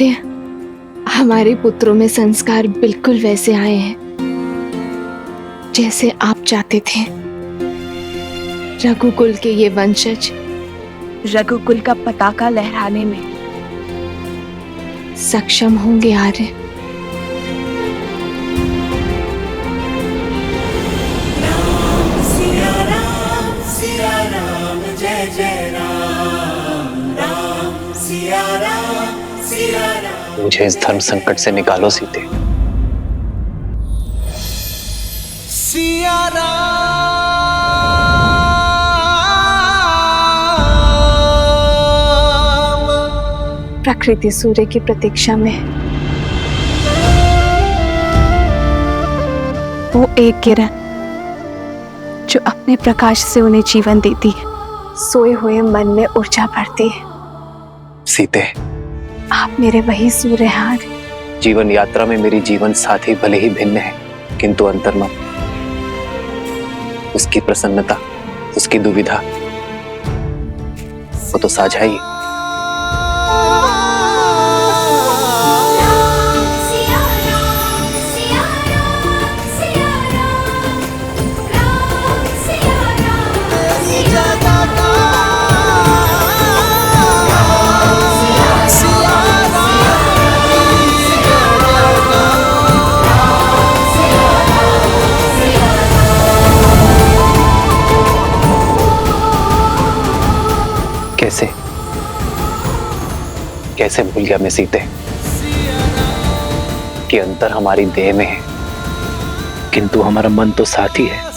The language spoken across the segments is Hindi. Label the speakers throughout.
Speaker 1: आर्य, हमारे पुत्रों में संस्कार बिल्कुल वैसे आए हैं जैसे आप चाहते थे। रघुकुल के ये वंशज
Speaker 2: रघुकुल का पताका लहराने में
Speaker 1: सक्षम होंगे आर्य।
Speaker 3: सिया राम जय जय राम, राम सिया राम।
Speaker 4: मुझे इस धर्म संकट से निकालो सीते।
Speaker 3: सिया राम।
Speaker 1: प्रकृति सूर्य की प्रतीक्षा में वो एक किरण जो अपने प्रकाश से उन्हें जीवन देती है, सोए हुए मन में ऊर्जा भरती है।
Speaker 4: सीते,
Speaker 1: आप मेरे वही सूर्य हैं आर्य।
Speaker 4: जीवन यात्रा में मेरी जीवन साथी भले ही भिन्न है, किंतु अंतर्मन, उसकी प्रसन्नता, उसकी दुविधा, वो तो साझा ही। कैसे कैसे भूल गया मैं सीते कि अंतर हमारी देह में है, किंतु हमारा मन तो साथ ही है।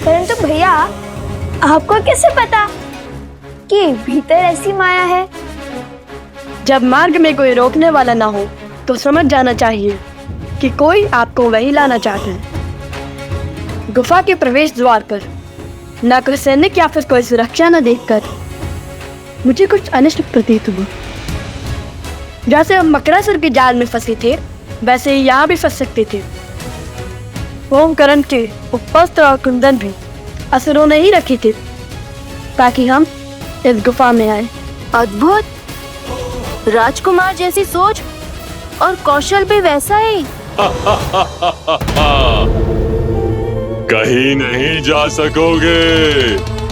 Speaker 5: परंतु भैया, आपको कैसे पता कि भीतर ऐसी माया है?
Speaker 2: जब मार्ग में कोई रोकने वाला ना हो तो समझ जाना चाहिए कि कोई आपको वही लाना चाहता है। गुफा के प्रवेश द्वार पर न कोई सैनिक या फिर कोई सुरक्षा न देखकर मुझे कुछ अनिष्ट प्रतीत हुआ। जैसे हम मकरासुर के जाल में फंसे थे, वैसे ही यहाँ भी फंस सकते थे। ओमकरण के उपस्त्र और कुंदन भी असुरों ने ही रखे थे ताकि हम इस गुफा में आए।
Speaker 5: अद्भुत! राजकुमार जैसी सोच और कौशल भी वैसा ही।
Speaker 6: कहीं नहीं जा सकोगे।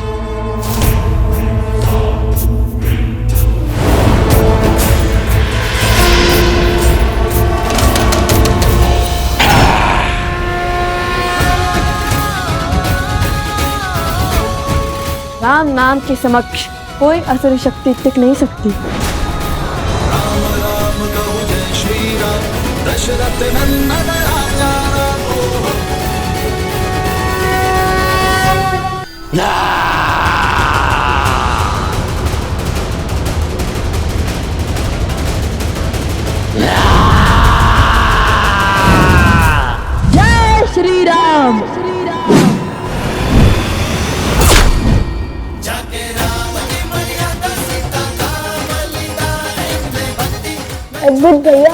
Speaker 2: राम नाम के समक्ष कोई असुर शक्ति टिक नहीं सकती। जय श्री राम।
Speaker 5: अद्भुत भैया।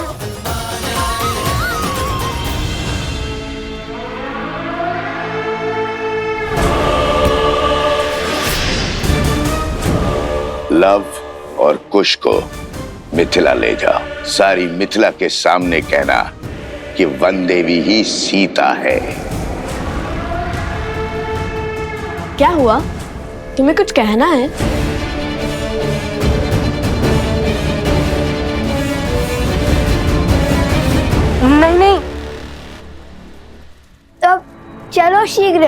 Speaker 7: लव और कुश को मिथिला ले जाओ। सारी मिथिला के सामने कहना कि वन देवी ही सीता है।
Speaker 2: क्या हुआ? तुम्हें कुछ कहना है?
Speaker 5: नहीं, तब चलो शीघ्र,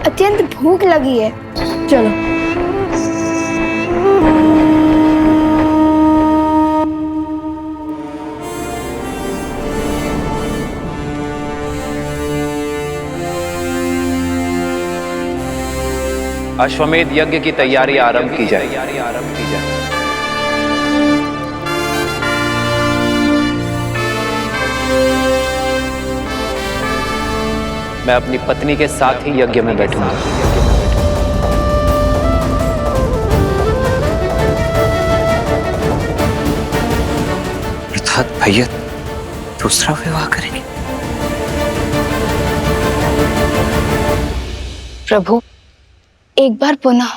Speaker 5: अत्यंत भूख लगी है।
Speaker 2: चलो।
Speaker 4: अश्वमेध यज्ञ की तैयारी आरंभ की जाए। मैं अपनी पत्नी के साथ ही यज्ञ में बैठूंगा।
Speaker 8: भैया दूसरा विवाह करेंगे?
Speaker 1: प्रभु, एक बार पुनः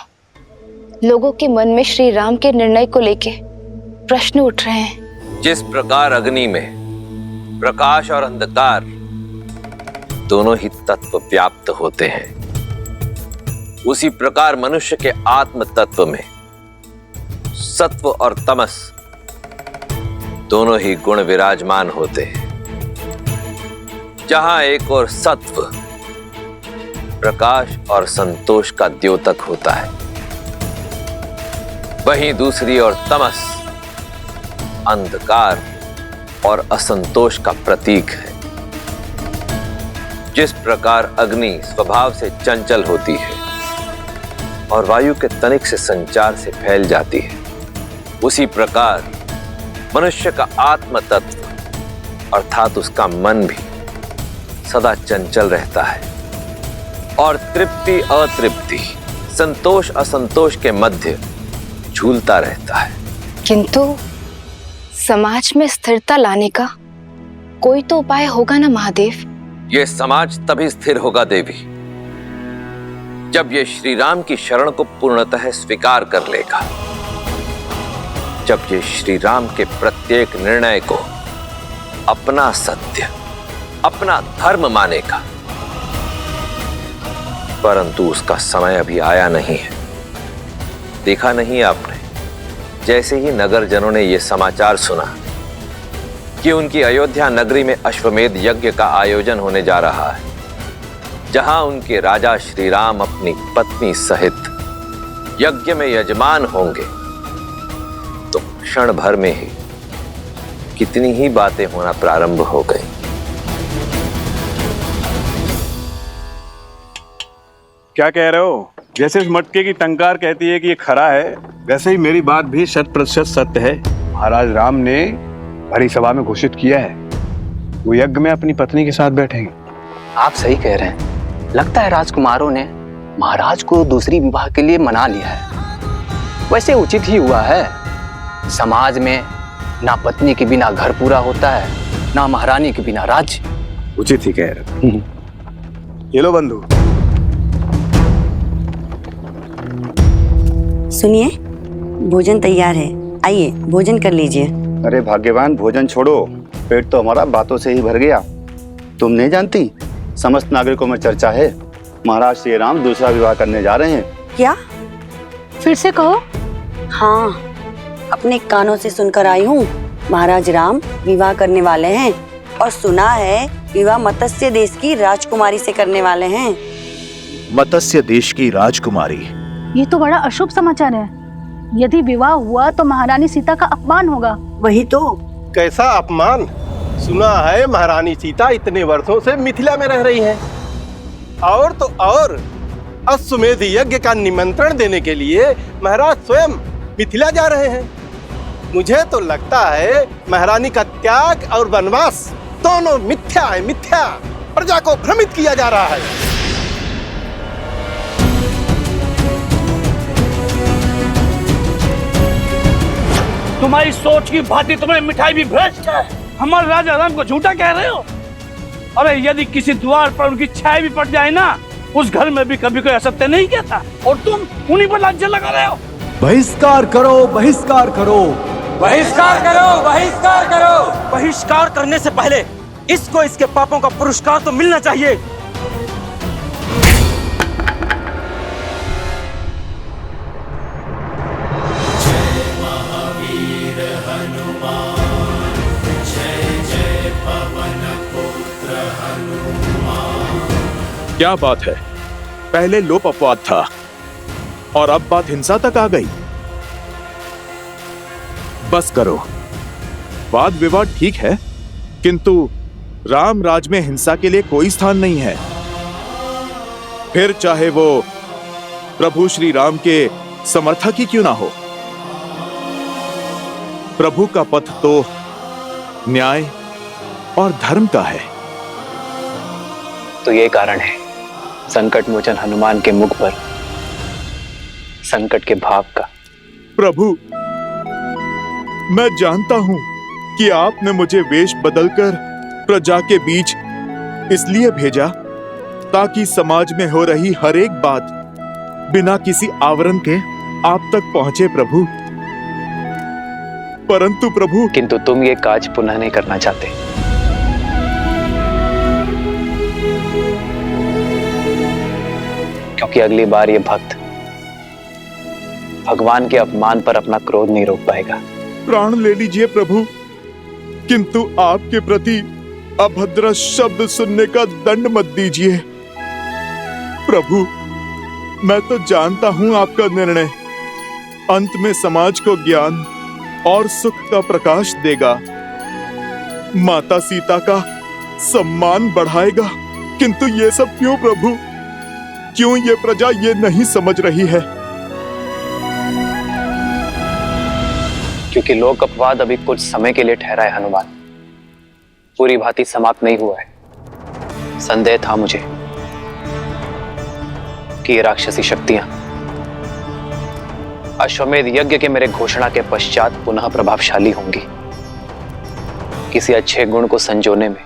Speaker 1: लोगों के मन में श्री राम के निर्णय को लेके प्रश्न उठ रहे हैं।
Speaker 9: जिस प्रकार अग्नि में प्रकाश और अंधकार दोनों ही तत्व व्याप्त होते हैं, उसी प्रकार मनुष्य के आत्म तत्व में सत्व और तमस दोनों ही गुण विराजमान होते हैं। जहां एक और सत्व प्रकाश और संतोष का द्योतक होता है, वहीं दूसरी ओर तमस अंधकार और असंतोष का प्रतीक है। जिस प्रकार अग्नि स्वभाव से चंचल होती है और वायु के तनिक से संचार से फैल जाती है, उसी प्रकार मनुष्य का आत्म तत्व अर्थात उसका मन भी सदा चंचल रहता है और तृप्ति अतृप्ति, संतोष असंतोष के मध्य झूलता रहता है।
Speaker 1: किंतु समाज में स्थिरता लाने का कोई तो उपाय होगा ना महादेव?
Speaker 9: यह समाज तभी स्थिर होगा देवी, जब यह श्री राम की शरण को पूर्णतः स्वीकार कर लेगा, जब ये श्री राम के प्रत्येक निर्णय को अपना सत्य, अपना धर्म मानेगा। परंतु उसका समय अभी आया नहीं है। देखा नहीं आपने, जैसे ही नगर जनों ने यह समाचार सुना कि उनकी अयोध्या नगरी में अश्वमेध यज्ञ का आयोजन होने जा रहा है, जहां उनके राजा श्री राम अपनी पत्नी सहित यज्ञ में यजमान होंगे, तो क्षण भर में ही कितनी ही बातें होना प्रारंभ हो गई।
Speaker 10: क्या कह रहे हो? जैसे इस मटके की टंकार कहती है कि ये खरा है, वैसे ही मेरी बात भी 100% सत्य है। महाराज राम ने भरी सभा में घोषित किया है वो यज्ञ में अपनी पत्नी के साथ बैठेंगे।
Speaker 8: आप सही कह रहे हैं। लगता है राजकुमारों ने महाराज को दूसरी विवाह के लिए मना लिया है। वैसे उचित ही हुआ है। समाज में ना पत्नी के बिना घर पूरा होता है, ना महारानी के बिना राज्य।
Speaker 10: उचित ही कह रहे। ये लो बंधु।
Speaker 11: सुनिए, भोजन तैयार है, आइए भोजन कर लीजिए।
Speaker 12: अरे भाग्यवान, भोजन छोड़ो, पेट तो हमारा बातों से ही भर गया। तुम नहीं जानती, समस्त नागरिकों में चर्चा है महाराज श्री राम दूसरा विवाह करने जा रहे हैं।
Speaker 11: क्या?
Speaker 1: फिर से कहो।
Speaker 11: हाँ, अपने कानों से सुनकर आई हूँ। महाराज राम विवाह करने वाले हैं और सुना है विवाह मत्स्य देश की राजकुमारी से करने वाले हैं।
Speaker 13: मत्स्य देश की राजकुमारी?
Speaker 14: ये तो बड़ा अशुभ समाचार है। यदि विवाह हुआ तो महारानी सीता का अपमान होगा।
Speaker 11: वही तो।
Speaker 15: कैसा अपमान? सुना है महारानी सीता इतने वर्षों से मिथिला में रह रही हैं, और तो और अश्वमेध यज्ञ का निमंत्रण देने के लिए महाराज स्वयं मिथिला जा रहे हैं। मुझे तो लगता है महारानी का त्याग और वनवास दोनों मिथ्या है, मिथ्या। प्रजा को भ्रमित किया जा रहा है।
Speaker 16: तुम्हारी सोच की भांति तुम्हें मिठाई भी भ्रष्ट है। हमारे राजा राम को झूठा कह रहे हो? अरे यदि किसी द्वार पर उनकी छाया भी पड़ जाए ना, उस घर में भी कभी कोई असत्य नहीं कहता, और तुम उन्हीं पर लांछन लगा रहे हो।
Speaker 3: बहिष्कार करो, बहिष्कार करो,
Speaker 16: बहिष्कार करो, बहिष्कार करो। बहिष्कार करने से पहले इसको इसके पापों का पुरस्कार तो मिलना चाहिए।
Speaker 13: क्या बात है? पहले लोप अपवाद था और अब बात हिंसा तक आ गई। बस करो। वाद विवाद ठीक है, किंतु राम राज में हिंसा के लिए कोई स्थान नहीं है। फिर चाहे वो प्रभु श्री राम के समर्थक ही क्यों ना हो। प्रभु का पथ तो न्याय और धर्म का है।
Speaker 8: तो ये कारण है संकट मोचन हनुमान के मुख पर संकट के भाव का।
Speaker 13: प्रभु, मैं जानता हूं कि आपने मुझे वेश बदलकर प्रजा के बीच इसलिए भेजा ताकि समाज में हो रही हर एक बात बिना किसी आवरण के आप तक पहुंचे प्रभु। परंतु प्रभु,
Speaker 8: किंतु तुम ये काज पुनः नहीं करना चाहते। क्योंकि अगली बार ये भक्त भगवान के अपमान पर अपना क्रोध नहीं रोक पाएगा।
Speaker 13: प्राण ले लीजिए प्रभु, किंतु आपके प्रति अभद्र शब्द सुनने का दंड मत दीजिए। प्रभु, मैं तो जानता हूं आपका निर्णय अंत में समाज को ज्ञान और सुख का प्रकाश देगा, माता सीता का सम्मान बढ़ाएगा। किंतु ये सब क्यों प्रभु? क्यों ये प्रजा ये नहीं समझ रही है?
Speaker 8: क्योंकि लोक अपवाद अभी कुछ समय के लिए ठहरा है हनुमान, पूरी भांति समाप्त नहीं हुआ है। संदेह था मुझे कि ये राक्षसी शक्तियां अश्वमेध यज्ञ के मेरे घोषणा के पश्चात पुनः प्रभावशाली होंगी। किसी अच्छे गुण को संजोने में,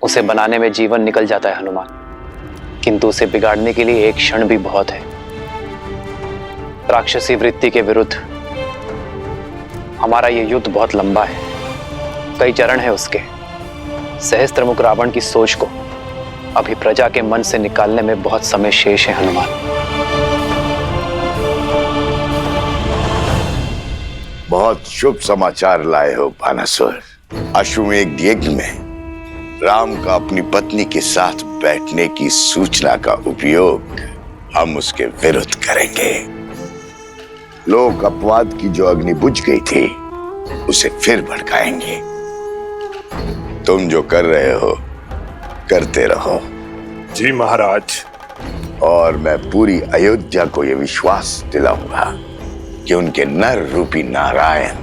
Speaker 8: उसे बनाने में जीवन निकल जाता है हनुमान, किंतु उसे बिगाड़ने के लिए एक क्षण भी बहुत है। राक्षसी वृत्ति के विरुद्ध हमारा ये युद्ध बहुत लंबा है, कई चरण है उसके। सहस्त्रमुख रावण की सोच को अभी प्रजा के मन से निकालने में बहुत समय शेष है हनुमान।
Speaker 7: बहुत शुभ समाचार लाए हो भानासुर। अश्वमेध यज्ञ में राम का अपनी पत्नी के साथ बैठने की सूचना का उपयोग हम उसके विरुद्ध करेंगे। लोक अपवाद की जो अग्नि बुझ गई थी उसे फिर भड़काएंगे। तुम जो कर रहे हो करते रहो।
Speaker 6: जी महाराज।
Speaker 7: और मैं पूरी अयोध्या को यह विश्वास दिलाऊंगा कि उनके नर रूपी नारायण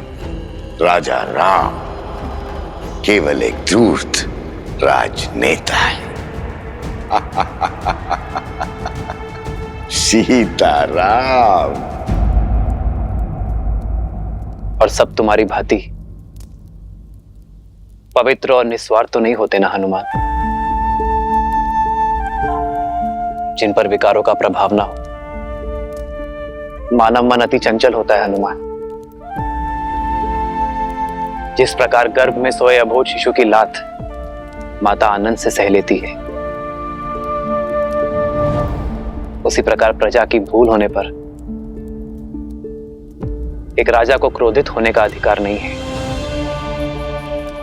Speaker 7: राजा राम केवल एक धूर्त राजनेता है। सीताराम।
Speaker 8: और सब तुम्हारी भांति पवित्र और निस्वार्थ तो नहीं होते ना हनुमान, जिन पर विकारों का प्रभाव ना हो। मानव मन अति चंचल होता है हनुमान। जिस प्रकार गर्भ में सोए अबोध शिशु की लात माता आनंद से सह लेती है, उसी प्रकार प्रजा की भूल होने पर एक राजा को क्रोधित होने का अधिकार नहीं है।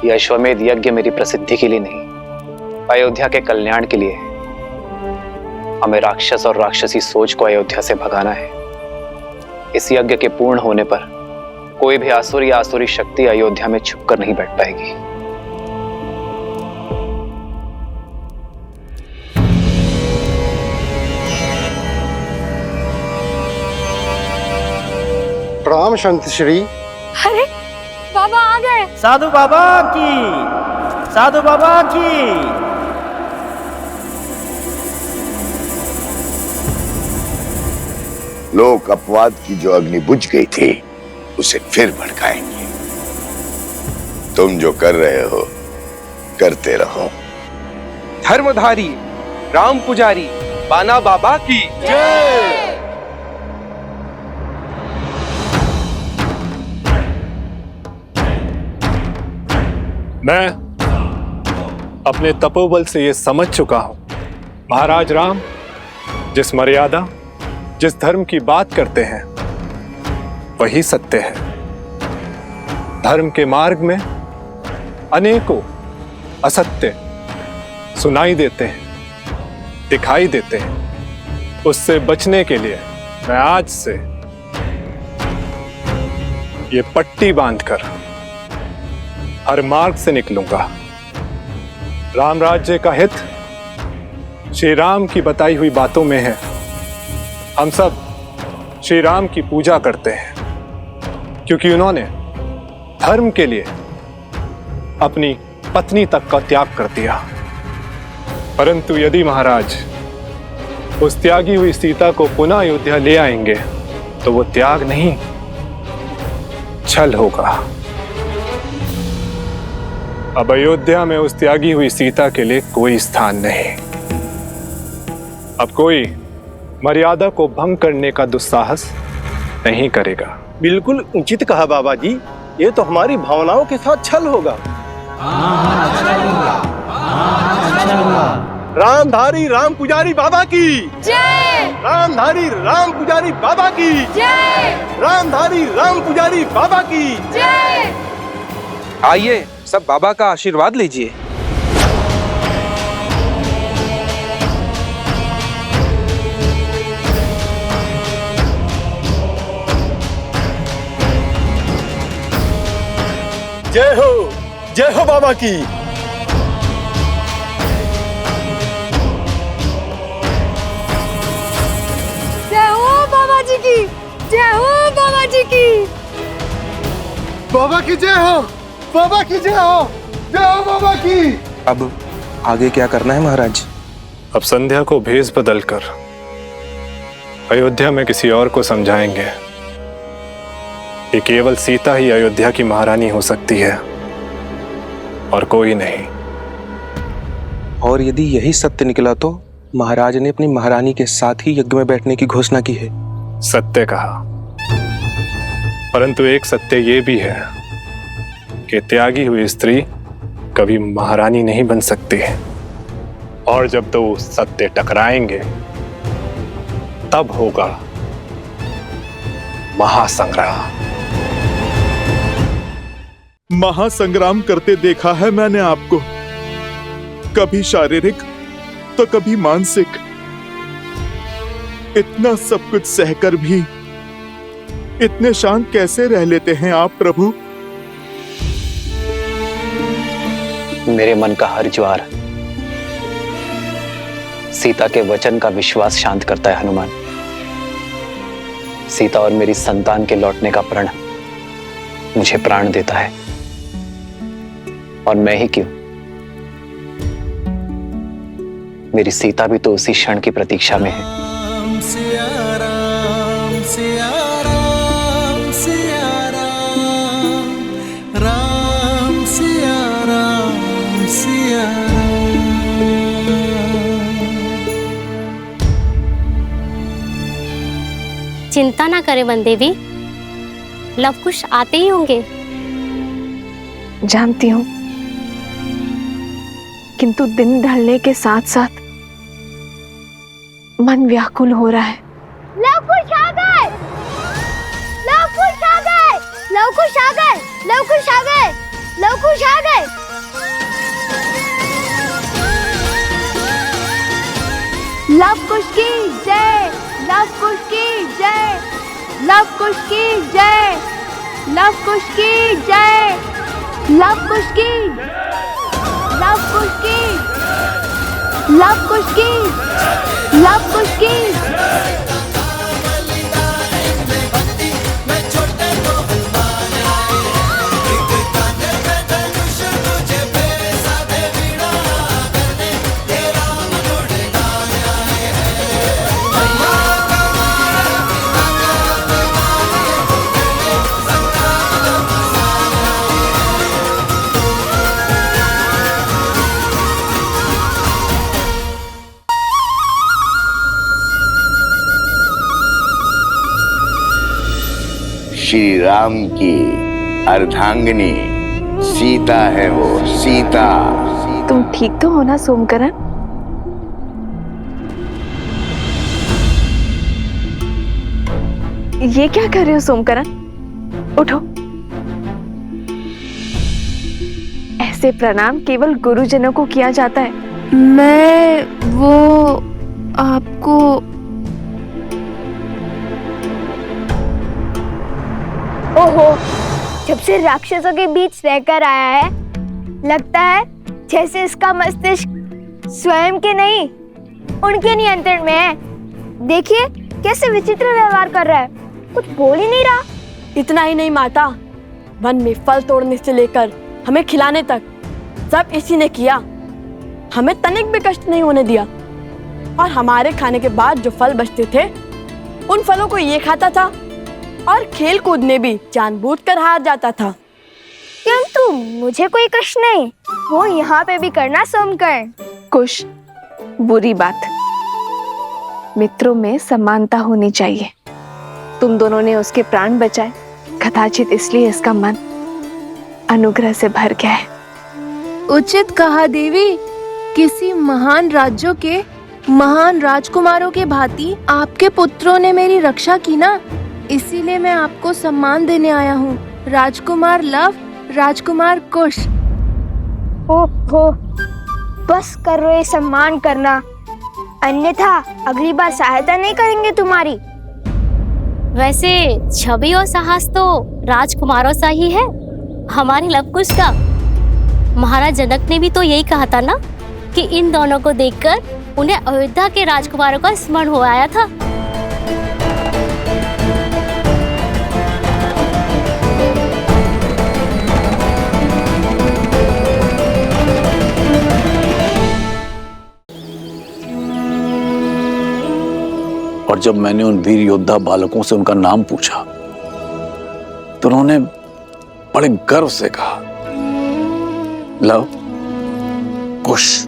Speaker 8: यह अश्वमेध यज्ञ मेरी प्रसिद्धि के लिए नहीं, अयोध्या के कल्याण के लिए है। हमें राक्षस और राक्षसी सोच को अयोध्या से भगाना है। इस यज्ञ के पूर्ण होने पर कोई भी आसुर या आसुरी शक्ति अयोध्या में छुपकर नहीं बैठ पाएगी।
Speaker 15: प्रणाम संत श्री।
Speaker 2: अरे बाबा आ गए।
Speaker 17: साधु बाबा की, साधु बाबा की।
Speaker 7: लोक अपवाद की जो अग्नि बुझ गई थी उसे फिर भड़काएंगे। तुम जो कर रहे हो करते रहो।
Speaker 18: धर्मधारी राम पुजारी बाना बाबा की जय।
Speaker 19: मैं अपने तपोबल से ये समझ चुका हूं, महाराज राम जिस मर्यादा जिस धर्म की बात करते हैं वही सत्य है। धर्म के मार्ग में अनेकों असत्य सुनाई देते हैं, दिखाई देते हैं। उससे बचने के लिए मैं आज से ये पट्टी बांधकर हर मार्ग से निकलूंगा। राम राज्य का हित श्री राम की बताई हुई बातों में है। हम सब श्री राम की पूजा करते हैं क्योंकि उन्होंने धर्म के लिए अपनी पत्नी तक का त्याग कर दिया। परंतु यदि महाराज उस त्यागी हुई सीता को पुनः अयोध्या ले आएंगे तो वो त्याग नहीं, छल होगा। अब अयोध्या में उस त्यागी हुई सीता के लिए कोई स्थान नहीं। अब कोई मर्यादा को भंग करने का दुस्साहस नहीं करेगा।
Speaker 15: बिल्कुल उचित कहा बाबा जी, ये तो हमारी भावनाओं के साथ छल होगा। रामधारी राम पुजारी बाबा की
Speaker 5: जय।
Speaker 15: रामधारी राम पुजारी बाबा की
Speaker 5: जय।
Speaker 15: रामधारी राम पुजारी बाबा की
Speaker 5: जय।
Speaker 18: आइए सब बाबा का आशीर्वाद लीजिए।
Speaker 15: जय हो बाबा की।
Speaker 5: जय हो बाबा जी की। जय हो बाबा जी की।
Speaker 3: बाबा की जय हो, बाबा की जय हो, जय हो बाबा की।
Speaker 18: अब आगे क्या करना है महाराज?
Speaker 19: अब संध्या को भेष बदलकर अयोध्या में किसी और को समझाएंगे कि केवल सीता ही अयोध्या की महारानी हो सकती है और कोई नहीं।
Speaker 18: और यदि यही सत्य निकला तो महाराज ने अपनी महारानी के साथ ही यज्ञ में बैठने की घोषणा की है।
Speaker 19: सत्य कहा, परंतु एक सत्य ये भी है कि त्यागी हुई स्त्री कभी महारानी नहीं बन सकती। और जब दो सत्य टकराएंगे तब होगा महासंग्राम।
Speaker 13: महासंग्राम करते देखा है मैंने आपको, कभी शारीरिक तो कभी मानसिक। इतना सब कुछ सहकर भी इतने शांत कैसे रह लेते हैं आप प्रभु?
Speaker 8: मेरे मन का हर ज्वार सीता के वचन का विश्वास शांत करता है हनुमान। सीता और मेरी संतान के लौटने का प्रण मुझे प्राण देता है। और मैं ही क्यों, मेरी सीता भी तो उसी क्षण की प्रतीक्षा में है।
Speaker 20: चिंता ना करें वन देवी, लव कुश आते ही होंगे।
Speaker 2: जानती हूँ, किंतु दिन ढलने के साथ साथ मन व्याकुल हो रहा है।
Speaker 5: लव कुश आ गए। लव कुश आ गए। लव कुश आ गए। लव कुश आ गए। लव कुश आ गए। लव कुश की जय। लव कुश की जय। लव कुश की जय। लव कुश की जय। लव कुश की। लव कुश की। लव कुश की। लव कुश की।
Speaker 7: श्री राम की अर्धांगिनी सीता है वो, सीता।
Speaker 2: तुम ठीक तो हो ना सोमकरण? ये क्या कर रहे हो सोमकरण? उठो। ऐसे प्रणाम केवल गुरुजनों को किया जाता है।
Speaker 1: मैं वो आपको
Speaker 5: ओहो, जब से राक्षसों के बीच रहकर आया है, लगता है जैसे इसका मस्तिष्क स्वयं के नहीं, उनके नियंत्रण में है। देखिए कैसे विचित्र व्यवहार कर रहा है, कुछ बोल ही नहीं रहा।
Speaker 2: इतना ही नहीं माता, वन में फल तोड़ने से लेकर हमें खिलाने तक सब इसी ने किया। हमें तनिक भी कष्ट नहीं होने दिया। और हमारे खाने के बाद जो फल बचते थे, उन फलों को ये खाता था और खेल कूद में भी जानबूझकर हार जाता था।
Speaker 5: किंतु मुझे कोई कष्ट नहीं। वो यहाँ पे भी करना सोमकर्ण।
Speaker 1: कुश, बुरी बात। मित्रों में समानता होनी चाहिए। तुम दोनों ने उसके प्राण बचाए, कदाचित इसलिए इसका मन अनुग्रह से भर गया है।
Speaker 5: उचित कहा देवी। किसी महान राज्यों के महान राजकुमारों के भांति आपके पुत्रों ने मेरी रक्षा की ना, इसीलिए मैं आपको सम्मान देने आया हूँ। राजकुमार लव, राजकुमार कुश।
Speaker 21: ओहो, बस करो ये सम्मान करना, अन्यथा अगली बार सहायता नहीं करेंगे तुम्हारी।
Speaker 20: वैसे छवि और साहस तो राजकुमारों सा ही है, हमारे लवकुश का। महाराज जनक ने भी तो यही कहा था ना कि इन दोनों को देखकर उन्हें अयोध्या के राजकुमारों का स्मरण हो आया था।
Speaker 4: और जब मैंने उन वीर योद्धा बालकों से उनका नाम पूछा तो उन्होंने बड़े गर्व से कहा, लव कुश।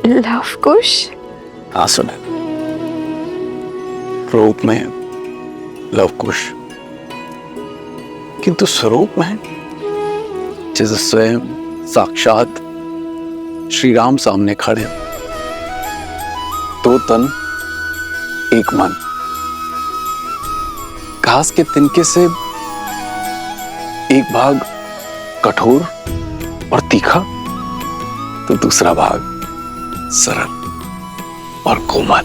Speaker 1: लव कुश?
Speaker 4: हाँ सुने, रूप में लव कुश, किंतु स्वरूप में जैसे स्वयं साक्षात श्री राम सामने खड़े, दो तन एक मन। घास के तिनके से एक भाग कठोर और तीखा, तो दूसरा भाग सरल और कोमल।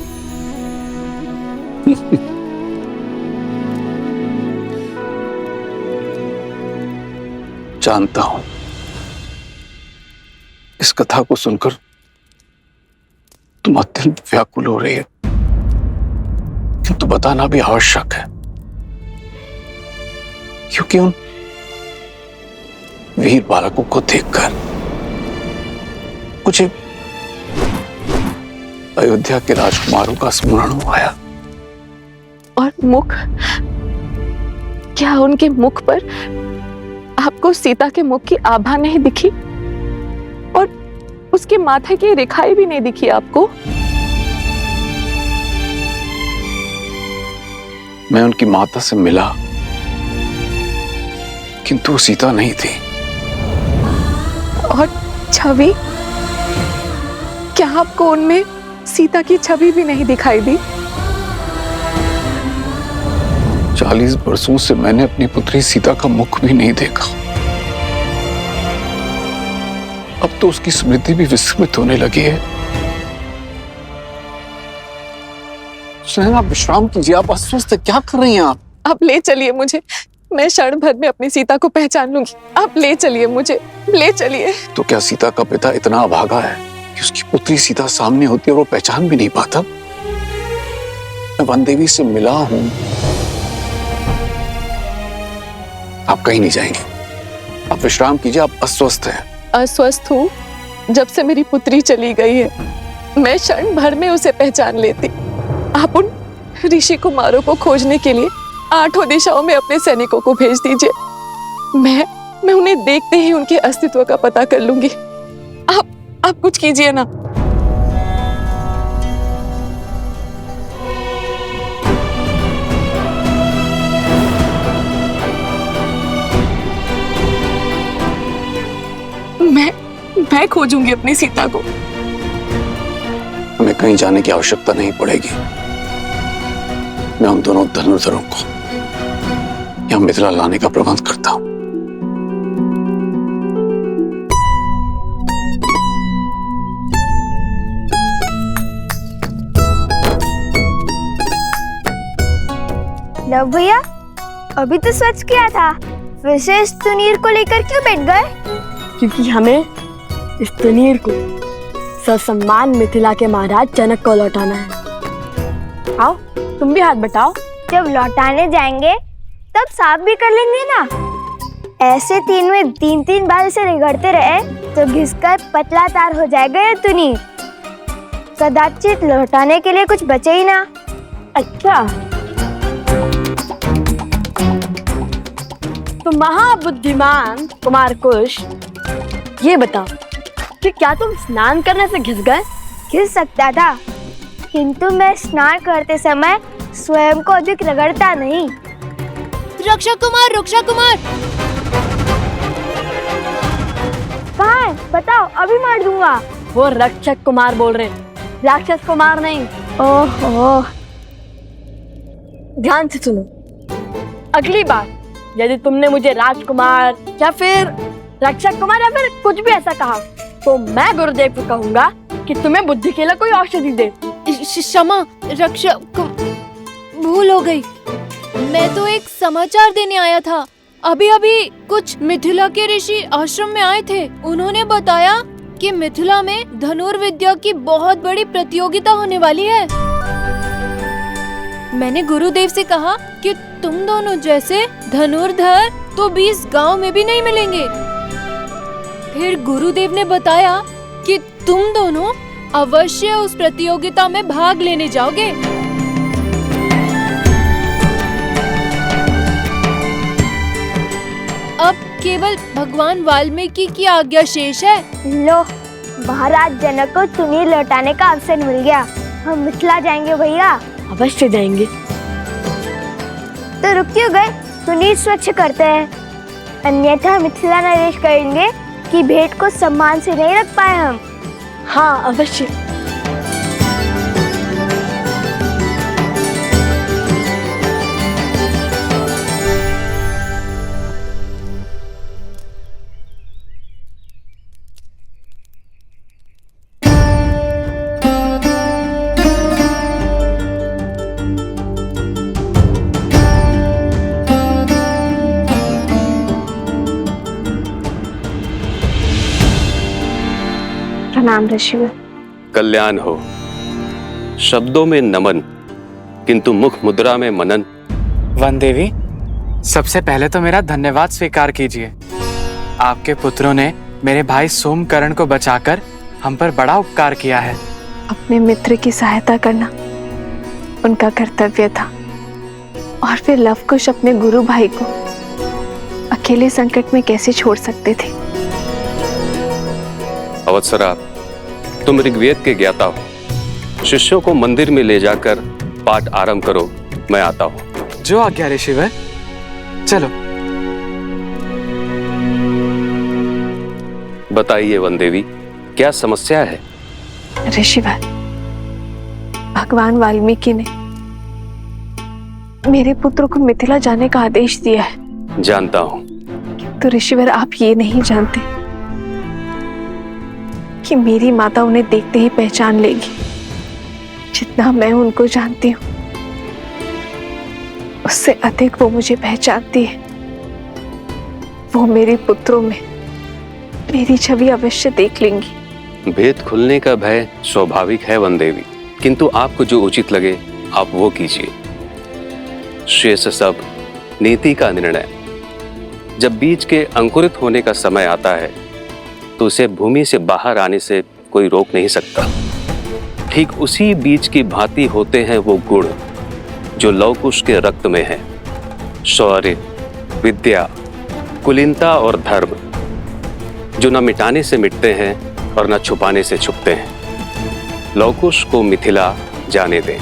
Speaker 4: जानता हूं इस कथा को सुनकर तुम अत्यंत व्याकुल हो रही है, किंतु बताना भी आवश्यक है, क्योंकि उन वीर बालकों को देखकर मुझे अयोध्या के राजकुमारों का स्मरण आया।
Speaker 1: और मुख, क्या उनके मुख पर आपको सीता के मुख की आभा नहीं दिखी? और उसके माथे की रेखाएं भी नहीं दिखी आपको?
Speaker 4: मैं उनकी माता से मिला, किंतु सीता नहीं थी।
Speaker 1: और छवि, क्या आपको उनमें सीता की छवि भी नहीं दिखाई दी?
Speaker 4: 40 वर्षों से मैंने अपनी पुत्री सीता का मुख भी नहीं देखा। अब तो उसकी स्मृति भी विस्मृत होने लगी है। आप विश्राम कीजिए, आप अस्वस्थ क्या कर रही हैं आप
Speaker 1: ले चलिए मुझे, मैं क्षण भर में अपनी सीता को पहचान लूंगी। आप ले चलिए मुझे, ले चलिए।
Speaker 4: तो क्या सीता का पिता इतना अभागा है कि उसकी पुत्री सीता सामने होती है और वो पहचान भी नहीं पाता? मैं वन देवी से मिला हूं। आप कहीं नहीं जाएंगे, आप विश्राम कीजिए, आप अस्वस्थ हैं।
Speaker 1: अस्वस्थ हूँ? जब से मेरी पुत्री चली गई है, मैं क्षण भर में उसे पहचान लेती। आप उन ऋषि कुमारों को खोजने के लिए 8 दिशाओं में अपने सैनिकों को भेज दीजिए। मैं उन्हें देखते ही उनके अस्तित्व का पता कर लूंगी। आप कुछ कीजिए ना। मैं खोजूंगी अपनी सीता को।
Speaker 4: हमें कहीं जाने की आवश्यकता नहीं पड़ेगी। मैं उन दोनों धनुर्धरों को यहाँ मिथिला लाने का प्रबंध करता हूं।
Speaker 21: लव भैया, अभी तो स्वच्छ किया था, विशेष तुनीर को लेकर क्यों बैठ गए?
Speaker 2: क्योंकि हमें इस तुनीर को ससम्मान मिथिला के महाराज जनक को लौटाना है। आओ, तुम भी हाथ बटाओ।
Speaker 21: जब लौटाने जाएंगे तब साफ भी कर लेंगे ना। ऐसे 3 में 3 बार इसे रगड़ते रहे तो घिसकर पतला तार हो जाएगा ये तुनीर। कदाचित लौटाने के लिए कुछ बचे ही ना।
Speaker 2: अच्छा, तो महाबुद्धिमान कुमार कुश, ये बताओ कि क्या तुम स्नान करने से घिस गए?
Speaker 21: घिस सकता था, किंतु मैं स्नान करते समय स्वयं को अधिक रगड़ता नहीं।
Speaker 5: रक्षा कुमार, रक्षा कुमार,
Speaker 21: कहाँ है? बताओ, अभी मार दूंगा।
Speaker 2: वो रक्षक कुमार बोल रहे, राक्षस कुमार नहीं।
Speaker 21: ओहो,
Speaker 2: ध्यान से सुनो, अगली बार यदि तुमने मुझे राजकुमार या फिर रक्षक कुमार या फिर कुछ भी ऐसा कहा तो मैं गुरुदेव को कहूंगा कि तुम्हें बुद्धि के लिए कोई औषधि दे।
Speaker 5: क्षमा रक्षक, भूल हो गई। मैं तो एक समाचार देने आया था। अभी अभी कुछ मिथिला के ऋषि आश्रम में आए थे। उन्होंने बताया कि मिथिला में धनुर्विद्या की बहुत बड़ी प्रतियोगिता होने वाली है। मैंने गुरुदेव से कहा कि तुम दोनों जैसे धनुर्धर तो 20 गांव में भी नहीं मिलेंगे। फिर गुरुदेव ने बताया कि तुम दोनों अवश्य उस प्रतियोगिता में भाग लेने जाओगे। अब केवल भगवान वाल्मीकि की आज्ञा शेष है।
Speaker 21: लो, महाराज जनक को तुम्हें लौटाने का अवसर मिल गया। हम मिथिला जाएंगे भैया।
Speaker 2: अवश्य जाएंगे।
Speaker 21: तो रुक क्यों गए? सुनील स्वच्छ करते हैं, अन्यथा मिथिला नरेश कहेंगे कि भेंट को सम्मान से नहीं रख पाए हम।
Speaker 2: हाँ अवश्य।
Speaker 1: प्रणाम ऋषिवर।
Speaker 9: कल्याण हो। शब्दों में नमन, किंतु मुख मुद्रा में मनन।
Speaker 22: वन देवी, सबसे पहले तो मेरा धन्यवाद स्वीकार कीजिए। आपके पुत्रों ने मेरे भाई सोमकर्ण को बचाकर हम पर बड़ा उपकार किया है।
Speaker 1: अपने मित्र की सहायता करना उनका कर्तव्य था, और फिर लवकुश अपने गुरु भाई को अकेले संकट में कैसे छोड़ सकते थे।
Speaker 9: अवत्सरा, तुम ऋग्वेद के ज्ञाता हो। शिष्यों को मंदिर में ले जाकर पाठ आरंभ करो, मैं आता हूँ।
Speaker 22: जो आज्ञा ऋषिवर। चलो।
Speaker 9: बताइए वन देवी, क्या समस्या है?
Speaker 1: ऋषिवर, भगवान वाल्मीकि ने मेरे पुत्र को मिथिला जाने का आदेश दिया है।
Speaker 9: जानता हूँ।
Speaker 1: तो ऋषिवर, आप ये नहीं जानते कि मेरी माता उन्हें देखते ही पहचान लेगी। जितना मैं उनको जानती हूँ उससे अधिक वो मुझे पहचानती है। वो मेरे पुत्रों में मेरी छवि अवश्य देख लेंगी।
Speaker 9: भेद खुलने का भय स्वाभाविक है वन देवी, किंतु आपको जो उचित लगे आप वो कीजिए। शेष सब नीति का निर्णय। जब बीज के अंकुरित होने का समय आता है तो उसे भूमि से बाहर आने से कोई रोक नहीं सकता। ठीक उसी बीज की भांति होते हैं वो गुण जो लवकुश के रक्त में है। शौर्य, विद्या, कुलीनता और धर्म, जो न मिटाने से मिटते हैं और न छुपाने से छुपते हैं। लवकुश को मिथिला जाने दें।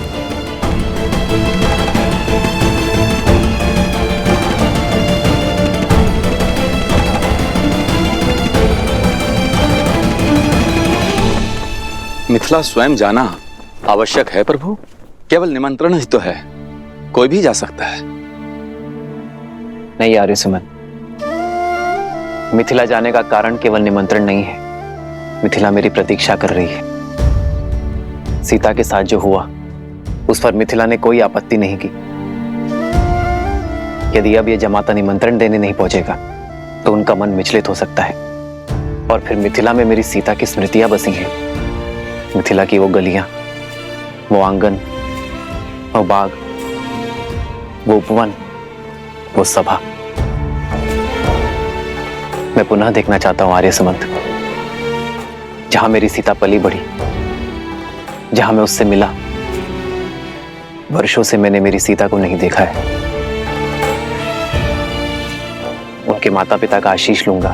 Speaker 4: मिथिला स्वयं जाना आवश्यक है प्रभु। केवल निमंत्रण ही तो है, कोई भी जा सकता है।
Speaker 8: नहीं आर्यसुमन, मिथिला जाने का कारण केवल निमंत्रण नहीं है। मिथिला मेरी प्रतीक्षा कर रही है। सीता के साथ जो हुआ उस पर मिथिला ने कोई आपत्ति नहीं की। यदि अब यह जमाता निमंत्रण देने नहीं पहुंचेगा तो उनका मन विचलित हो सकता है, और फिर मिथिला में मेरी सीता की स्मृतियां बसी हैं। मिथिला की वो गलियां, वो आंगन, वो बाग, वो उपवन, वो सभा मैं पुनः देखना चाहता हूं आर्यसुमंत। जहां मेरी सीता पली बढ़ी, जहां मैं उससे मिला। वर्षों से मैंने मेरी सीता को नहीं देखा है। आपके माता पिता का आशीष लूंगा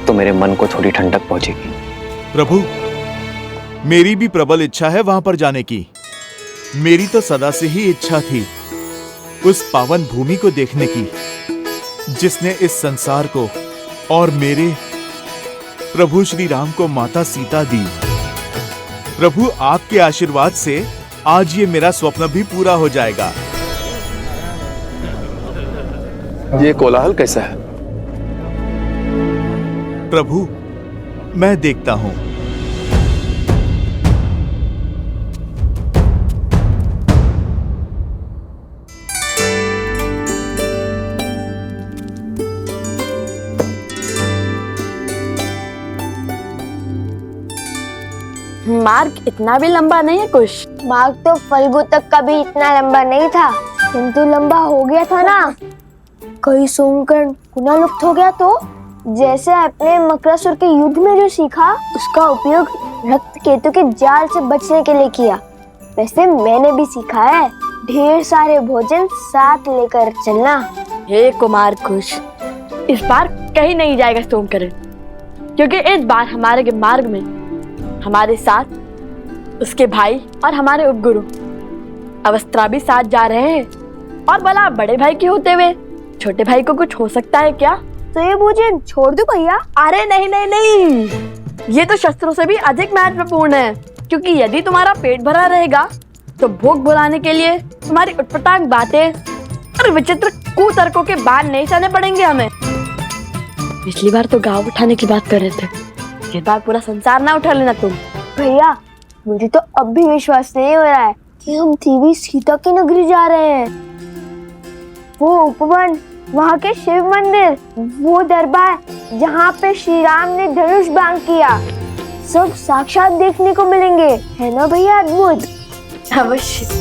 Speaker 8: तो मेरे मन को थोड़ी ठंडक पहुंचेगी।
Speaker 13: प्रभु, मेरी भी प्रबल इच्छा है वहां पर जाने की। मेरी तो सदा से ही इच्छा थी उस पावन भूमि को देखने की जिसने इस संसार को और मेरे प्रभु श्री राम को माता सीता दी। प्रभु, आपके आशीर्वाद से आज ये मेरा स्वप्न भी पूरा हो जाएगा।
Speaker 18: ये कोलाहल कैसा है?
Speaker 13: प्रभु, मैं देखता हूं।
Speaker 2: मार्ग इतना भी लंबा नहीं है कुछ।
Speaker 21: मार्ग तो फल्गु तक का भी इतना लंबा नहीं था, किंतु लंबा हो गया था ना। कोई सोमकर्ण पुनर्लुप्त हो गया तो जैसे अपने मकरासुर के युद्ध में जो सीखा उसका उपयोग रक्त केतु के जाल से बचने के लिए किया, वैसे मैंने भी सीखा है ढेर सारे भोजन साथ लेकर चलना।
Speaker 2: हे कुमार कुश, इस बार कहीं नहीं जाएगा सोमकर्ण, क्योंकि इस बार हमारे मार्ग में हमारे साथ उसके भाई और हमारे उपगुरु अवस्था भी साथ जा रहे हैं। और भला बड़े भाई के होते हुए छोटे भाई को कुछ हो सकता है क्या?
Speaker 21: तो ये भोजन छोड़ दूं भैया?
Speaker 2: अरे नहीं नहीं नहीं, ये तो शस्त्रों से भी अधिक महत्वपूर्ण है, क्योंकि यदि तुम्हारा पेट भरा रहेगा तो भूख भुलाने के लिए तुम्हारी उटपटांग बातें और विचित्र कुतर्कों के बाण नहीं सहने पड़ेंगे हमें। पिछली बार तो गाँव उठाने की बात कर रहे थे, इस बार पूरा संसार ना उठा लेना तुम।
Speaker 21: भैया, मुझे तो अब भी विश्वास नहीं हो रहा है कि हम देवी सीता की नगरी जा रहे हैं। वो उपवन, वहाँ के शिव मंदिर, वो दरबार जहाँ पे श्री राम ने धनुष बाण किया, सब साक्षात देखने को मिलेंगे, है ना भैया? अद्भुत।
Speaker 2: अवश्य।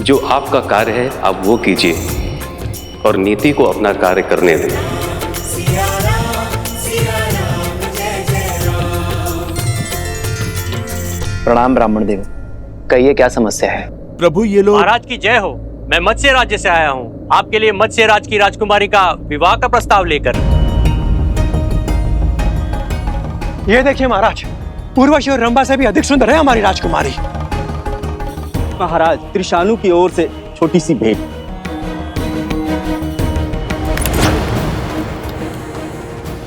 Speaker 9: जो आपका कार्य है आप वो कीजिए और नीति को अपना कार्य करने दें।
Speaker 8: प्रणाम ब्राह्मण देव, कहिए क्या समस्या है?
Speaker 13: प्रभु, ये लोग।
Speaker 10: महाराज की जय हो। मैं मत्स्य राज्य से आया हूँ आपके लिए मत्स्य राज की राजकुमारी का विवाह का प्रस्ताव लेकर।
Speaker 17: ये देखिए महाराज, उर्वशी और रंभा से भी अधिक सुंदर है हमारी राजकुमारी।
Speaker 10: महाराज, त्रिशानु की ओर से छोटी सी भेंट।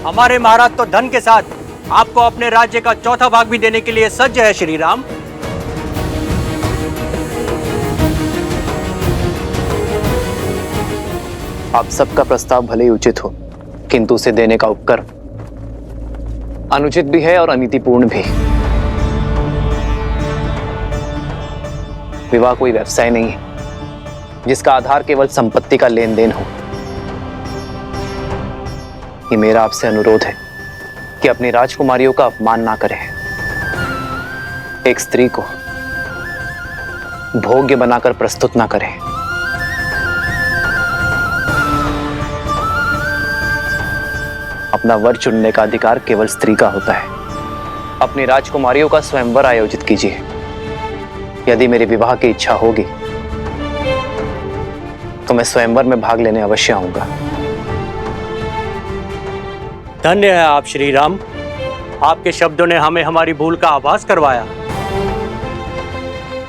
Speaker 10: हमारे महाराज तो धन के साथ आपको अपने राज्य का चौथा भाग भी देने के लिए सज्ज है श्री राम।
Speaker 8: आप सबका प्रस्ताव भले ही उचित हो, किंतु उसे देने का उपक्रम अनुचित भी है और अनीतिपूर्ण भी। विवाह कोई व्यवसाय नहीं है जिसका आधार केवल संपत्ति का लेन देन हो। ये मेरा आपसे अनुरोध है कि अपनी राजकुमारियों का अपमान ना करें। एक स्त्री को भोग्य बनाकर प्रस्तुत ना करें। अपना वर चुनने का अधिकार केवल स्त्री का होता है। अपनी राजकुमारियों का स्वयंवर आयोजित कीजिए। यदि मेरी विवाह की इच्छा होगी तो मैं स्वयंवर में भाग लेने अवश्य आऊंगा।
Speaker 10: धन्य है आप श्री राम, आपके शब्दों ने हमें हमारी भूल का आभास करवाया।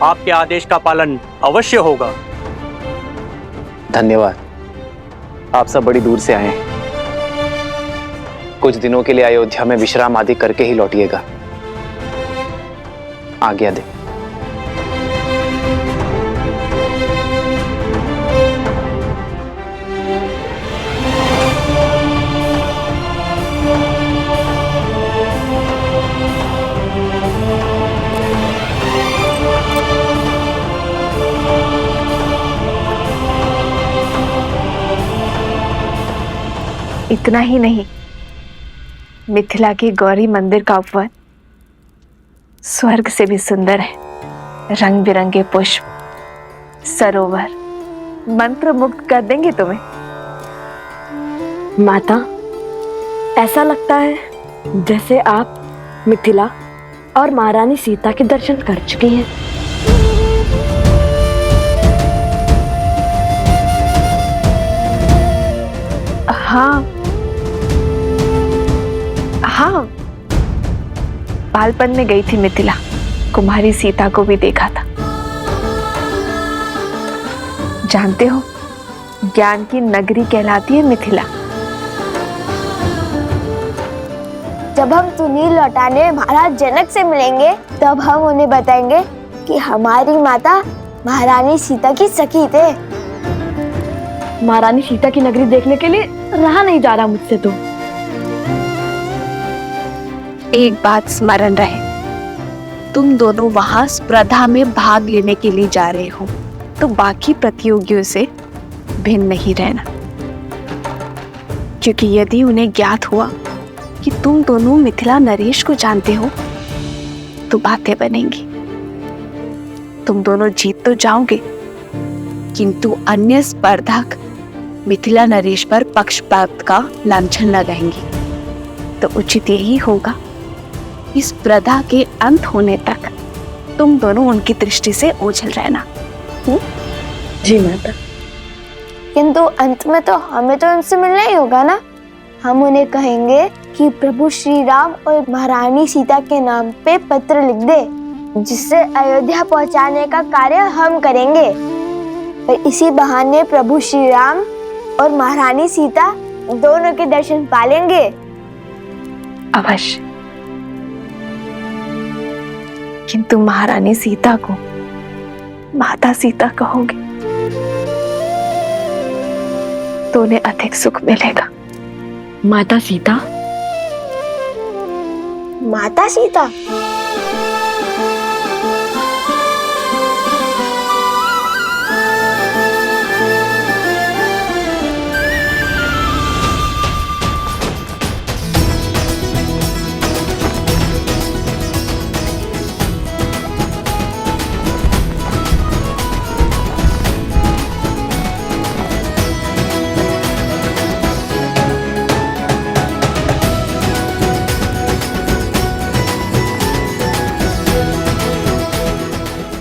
Speaker 10: आपके आदेश का पालन अवश्य होगा।
Speaker 8: धन्यवाद। आप सब बड़ी दूर से आए हैं, कुछ दिनों के लिए अयोध्या में विश्राम आदि करके ही लौटिएगा। आज्ञा दे।
Speaker 1: इतना ही नहीं, मिथिला के गौरी मंदिर का उपवन स्वर्ग से भी सुंदर है। रंग बिरंगे पुष्प, सरोवर मंत्र मुग्ध कर देंगे तुम्हें।
Speaker 2: माता, ऐसा लगता है जैसे आप मिथिला
Speaker 21: और महारानी सीता के दर्शन कर चुकी हैं। हाँ हाँ, बालपन में गई थी मिथिला, कुमारी सीता को भी देखा था। जानते हो, ज्ञान की नगरी कहलाती है मिथिला। जब हम तुनील लौटाने महाराज जनक से मिलेंगे तब हम उन्हें बताएंगे कि हमारी माता महारानी सीता की सखी थे।
Speaker 2: महारानी सीता की नगरी देखने के लिए रहा नहीं जा रहा मुझसे तो।
Speaker 21: एक बात स्मरण रहे, तुम दोनों वहां स्पर्धा में भाग लेने के लिए जा रहे हो, तो बाकी प्रतियोगियों से भिन्न नहीं रहना, क्योंकि यदि उन्हें ज्ञात हुआ कि तुम दोनों मिथिला नरेश को जानते हो तो बातें बनेंगी। तुम दोनों जीत तो जाओगे, किंतु अन्य स्पर्धक मिथिला नरेश पर पक्षपात का लांछन लगाएंगे। तो उचित यही होगा इस स्पर्धा के अंत होने तक तुम दोनों उनकी दृष्टि से ओझल रहना।
Speaker 2: जी माता।
Speaker 21: किंतु अंत में तो हमें तो उनसे मिलना ही होगा ना। हम उन्हें कहेंगे कि प्रभु श्री राम और महारानी सीता के नाम पे पत्र लिख दे, जिससे अयोध्या पहुंचाने का कार्य हम करेंगे। और इसी बहाने प्रभु श्री राम और महारानी सीता दोनों के दर्शन पालेंगे। अवश्य। किंतु महारानी सीता को माता सीता कहोगे तो उन्हें अधिक सुख मिलेगा।
Speaker 2: माता सीता?
Speaker 21: माता सीता?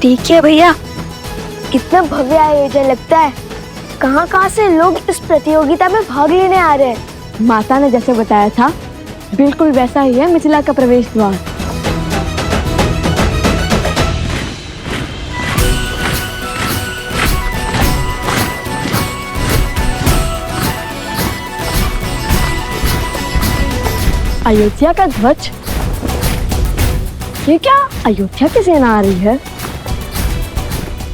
Speaker 21: ठीक है भैया, कितना भव्य आयोजन लगता है। कहाँ से लोग इस प्रतियोगिता में भाग लेने आ रहे हैं।
Speaker 2: माता ने जैसे बताया था बिल्कुल वैसा ही है मिथिला का प्रवेश द्वार। अयोध्या का ध्वज? ये क्या अयोध्या की सेना आ रही है?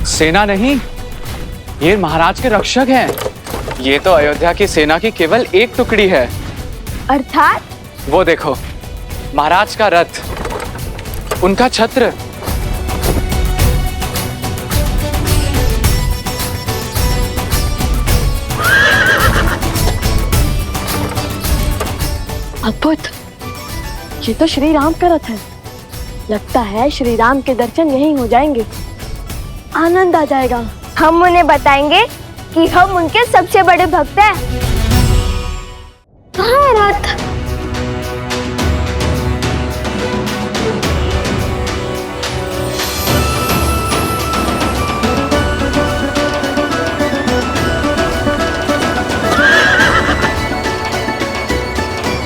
Speaker 22: सेना नहीं, ये महाराज के रक्षक हैं। ये तो अयोध्या की सेना की केवल एक टुकड़ी है।
Speaker 21: अर्थात?
Speaker 22: वो देखो, महाराज का रथ, उनका छत्र।
Speaker 2: अद्भुत, ये तो श्री राम का रथ है। लगता है श्री राम के दर्शन यहीं हो जाएंगे। आनंद आ जाएगा।
Speaker 21: हम उन्हें बताएंगे कि हम उनके सबसे बड़े भक्त हैं। कहाँ है रथ?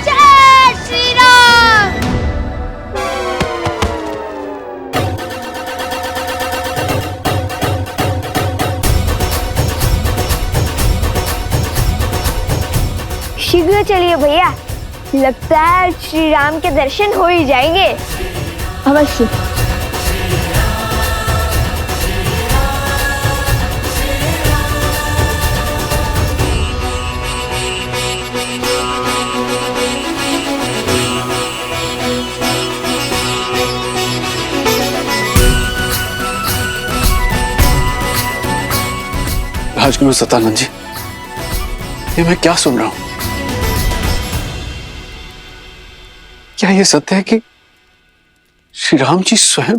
Speaker 21: जय श्री राम। शीघ्र चलिए भैया, लगता है श्री राम के दर्शन हो ही जाएंगे।
Speaker 2: अवश्य।
Speaker 4: राजगुरु सतानंद जी, ये मैं क्या सुन रहा हूं? क्या ये सत्य है कि श्री राम जी स्वयं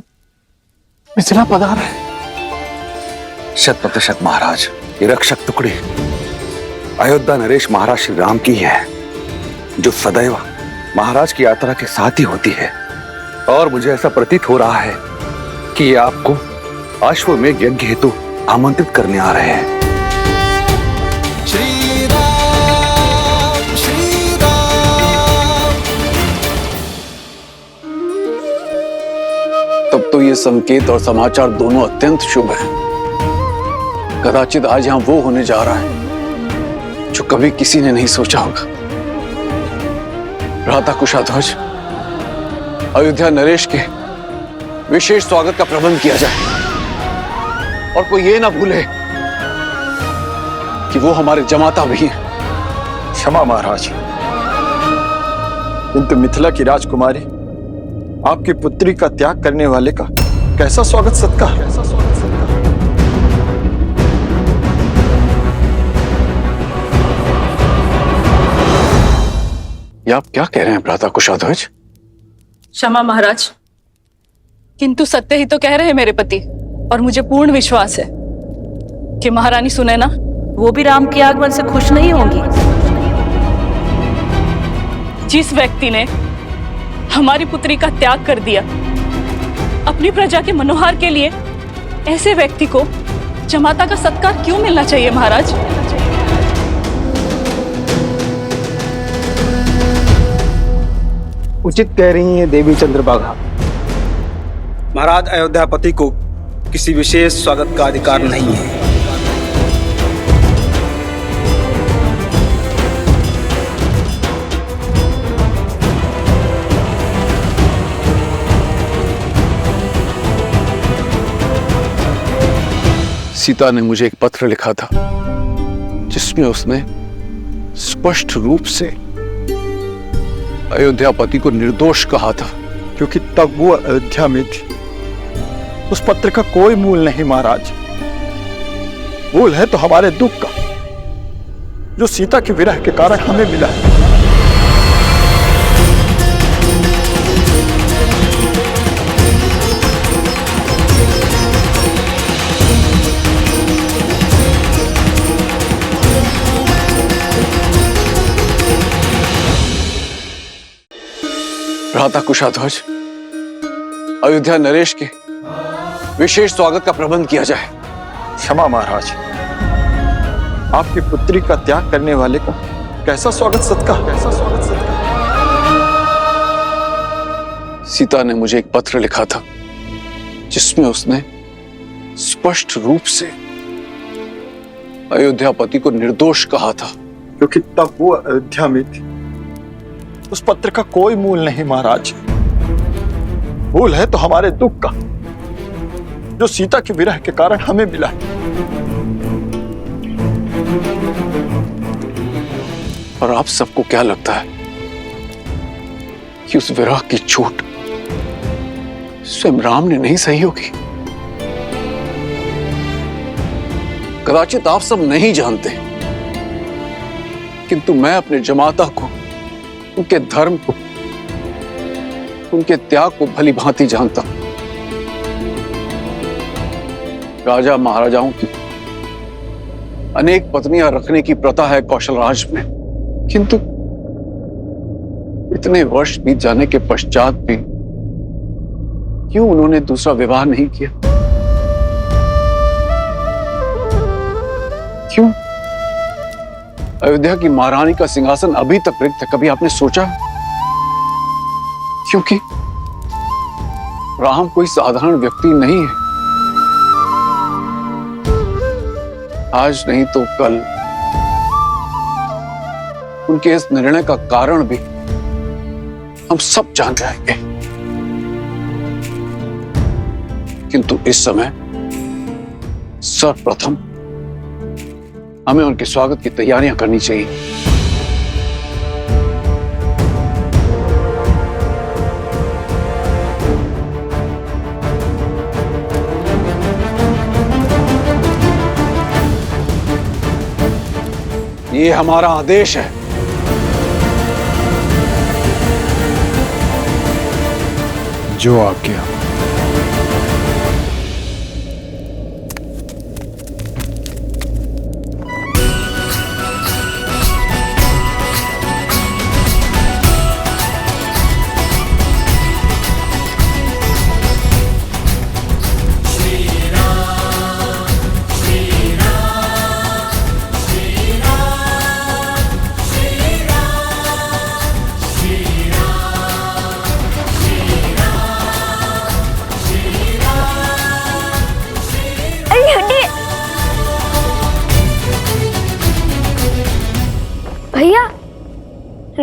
Speaker 4: मिथिला पधार रहे हैं?
Speaker 12: 100% महाराज, ये रक्षक टुकड़ी अयोध्या नरेश महाराज श्री राम की है, जो सदैव महाराज की यात्रा के साथ ही होती है। और मुझे ऐसा प्रतीत हो रहा है कि ये आपको अश्वमेध यज्ञ हेतु आमंत्रित करने आ रहे हैं।
Speaker 4: तब तो ये संकेत और समाचार दोनों अत्यंत शुभ हैं। कदाचित आज यहां वो होने जा रहा है जो कभी किसी ने नहीं सोचा होगा। भ्राता कुशाध्वज, अयोध्या नरेश के विशेष स्वागत का प्रबंध किया जाए और कोई ये ना भूले कि वो हमारे जमाता भी हैं।
Speaker 11: क्षमा महाराज, किंतु मिथिला की राजकुमारी आपकी पुत्री का त्याग करने वाले का कैसा स्वागत सत्कार।
Speaker 4: ये आप क्या कह रहे हैं भ्राता कुशाध्वज?
Speaker 1: क्षमा महाराज, किंतु सत्य ही तो कह रहे हैं मेरे पति, और मुझे पूर्ण विश्वास है कि महारानी सुनैना
Speaker 14: वो भी राम के आगमन से खुश नहीं होंगी।
Speaker 1: जिस व्यक्ति ने हमारी पुत्री का त्याग कर दिया अपनी प्रजा के मनोहार के लिए, ऐसे व्यक्ति को जमाता का सत्कार क्यों मिलना चाहिए महाराज?
Speaker 11: उचित कह रही हैं देवी चंद्रभागा। महाराज अयोध्यापति को किसी विशेष स्वागत का अधिकार नहीं है।
Speaker 4: सीता ने मुझे एक पत्र लिखा था जिसमें उसने स्पष्ट रूप से अयोध्यापति को निर्दोष कहा था,
Speaker 11: क्योंकि तब वो अयोध्या में थी। उस पत्र का कोई मूल नहीं महाराज। मूल है तो हमारे दुख का, जो सीता के विरह के कारण हमें मिला है।
Speaker 4: भ्राता कुशाध्वज, अयोध्या नरेश के विशेष स्वागत का प्रबंध किया जाए।
Speaker 11: क्षमा महाराज, आपकी पुत्री का त्याग करने वाले का कैसा स्वागत सत्कार, कैसा स्वागत सत्कार।
Speaker 4: सीता ने मुझे एक पत्र लिखा था जिसमें उसने स्पष्ट रूप से अयोध्यापति को निर्दोष कहा था,
Speaker 11: क्योंकि तब वो अयोध्या में थी। उस पत्र का कोई मूल नहीं महाराज। मूल है तो हमारे दुख का, जो सीता के विरह के कारण हमें मिला है।
Speaker 4: और आप सबको क्या लगता है कि उस विरह की चोट स्वयं राम ने नहीं सही होगी? कदाचित आप सब नहीं जानते, किंतु मैं अपने जमाता को, उनके धर्म को, उनके त्याग को भली भांति जानता हूं। राजा महाराजाओं की अनेक पत्नियां रखने की प्रथा है कौशल राज में, किंतु इतने वर्ष बीत जाने के पश्चात भी क्यों उन्होंने दूसरा विवाह नहीं किया? क्यों अयोध्या की महारानी का सिंहासन अभी तक रिक्त है? कभी आपने सोचा? क्योंकि राम कोई साधारण व्यक्ति नहीं है। आज नहीं तो कल उनके इस निर्णय का कारण भी हम सब जान जाएंगे, किंतु इस समय सर्वप्रथम हमें उनके स्वागत की तैयारियां करनी चाहिए। ये हमारा आदेश है।
Speaker 13: जो आज्ञा।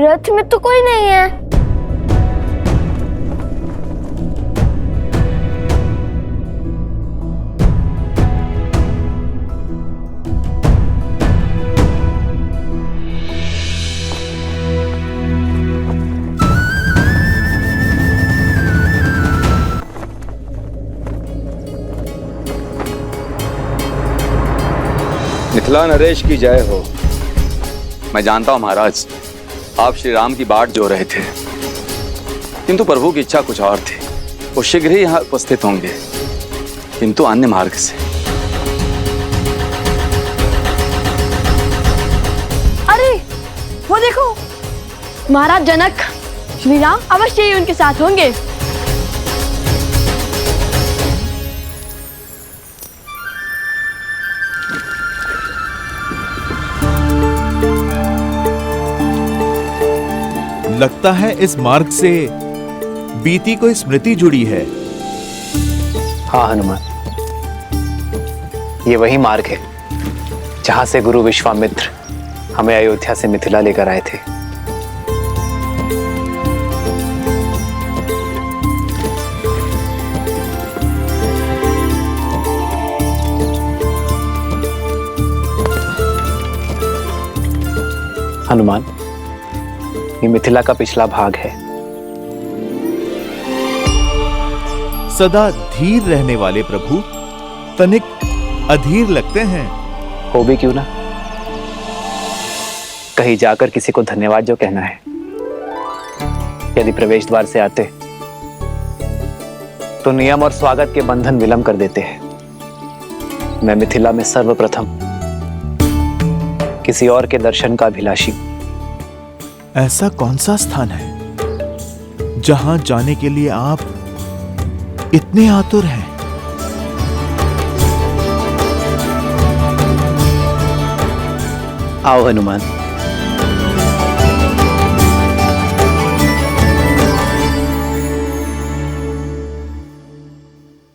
Speaker 21: रथ में तो कोई नहीं है।
Speaker 12: मिथिला नरेश की जय हो। मैं जानता हूं महाराज, आप श्री राम की बाट जो रहे थे, किंतु प्रभु की इच्छा कुछ और थी। वो शीघ्र ही यहाँ उपस्थित होंगे, किंतु अन्य मार्ग से।
Speaker 2: अरे वो देखो, महाराज जनक श्री राम अवश्य ही उनके साथ होंगे।
Speaker 13: लगता है इस मार्ग से बीती कोई स्मृति जुड़ी है।
Speaker 8: हाँ हनुमान, ये वही मार्ग है जहां से गुरु विश्वामित्र हमें अयोध्या से मिथिला लेकर आए थे। हनुमान, ये मिथिला का पिछला भाग है।
Speaker 13: सदा धीर रहने वाले प्रभु तनिक अधीर लगते हैं।
Speaker 8: हो भी क्यों ना, कहीं जाकर किसी को धन्यवाद जो कहना है। यदि प्रवेश द्वार से आते तो नियम और स्वागत के बंधन विलंब कर देते हैं। मैं मिथिला में सर्वप्रथम किसी और के दर्शन का अभिलाषी।
Speaker 13: ऐसा कौन सा स्थान है जहां जाने के लिए आप इतने आतुर हैं?
Speaker 8: आओ हनुमान।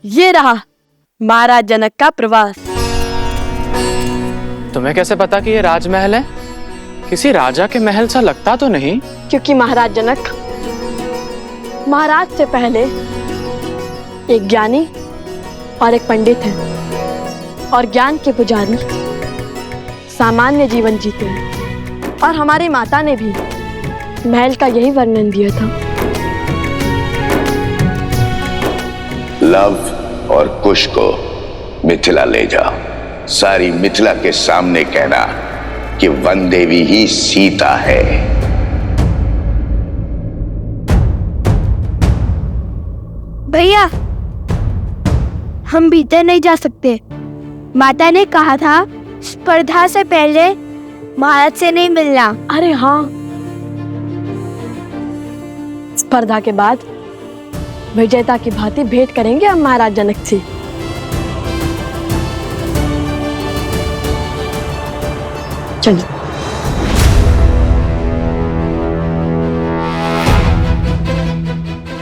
Speaker 2: ये रहा महाराज जनक का प्रवास।
Speaker 22: तुम्हें कैसे पता कि ये राजमहल है? किसी राजा के महल सा लगता तो नहीं।
Speaker 2: क्योंकि महाराज जनक महाराज से पहले एक ज्ञानी और एक पंडित है, और ज्ञान के पुजारी सामान्य जीवन जीते हैं। और हमारी माता ने भी महल का यही वर्णन दिया था।
Speaker 7: लव और कुश को मिथिला ले जाओ। सारी मिथिला के सामने कहना कि वन देवी ही सीता है।
Speaker 21: भैया, हम भीतर नहीं जा सकते। माता ने कहा था स्पर्धा से पहले महाराज से नहीं मिलना।
Speaker 2: अरे हाँ, स्पर्धा के बाद विजेता की भांति भेंट करेंगे हम महाराज जनक से। चलिए।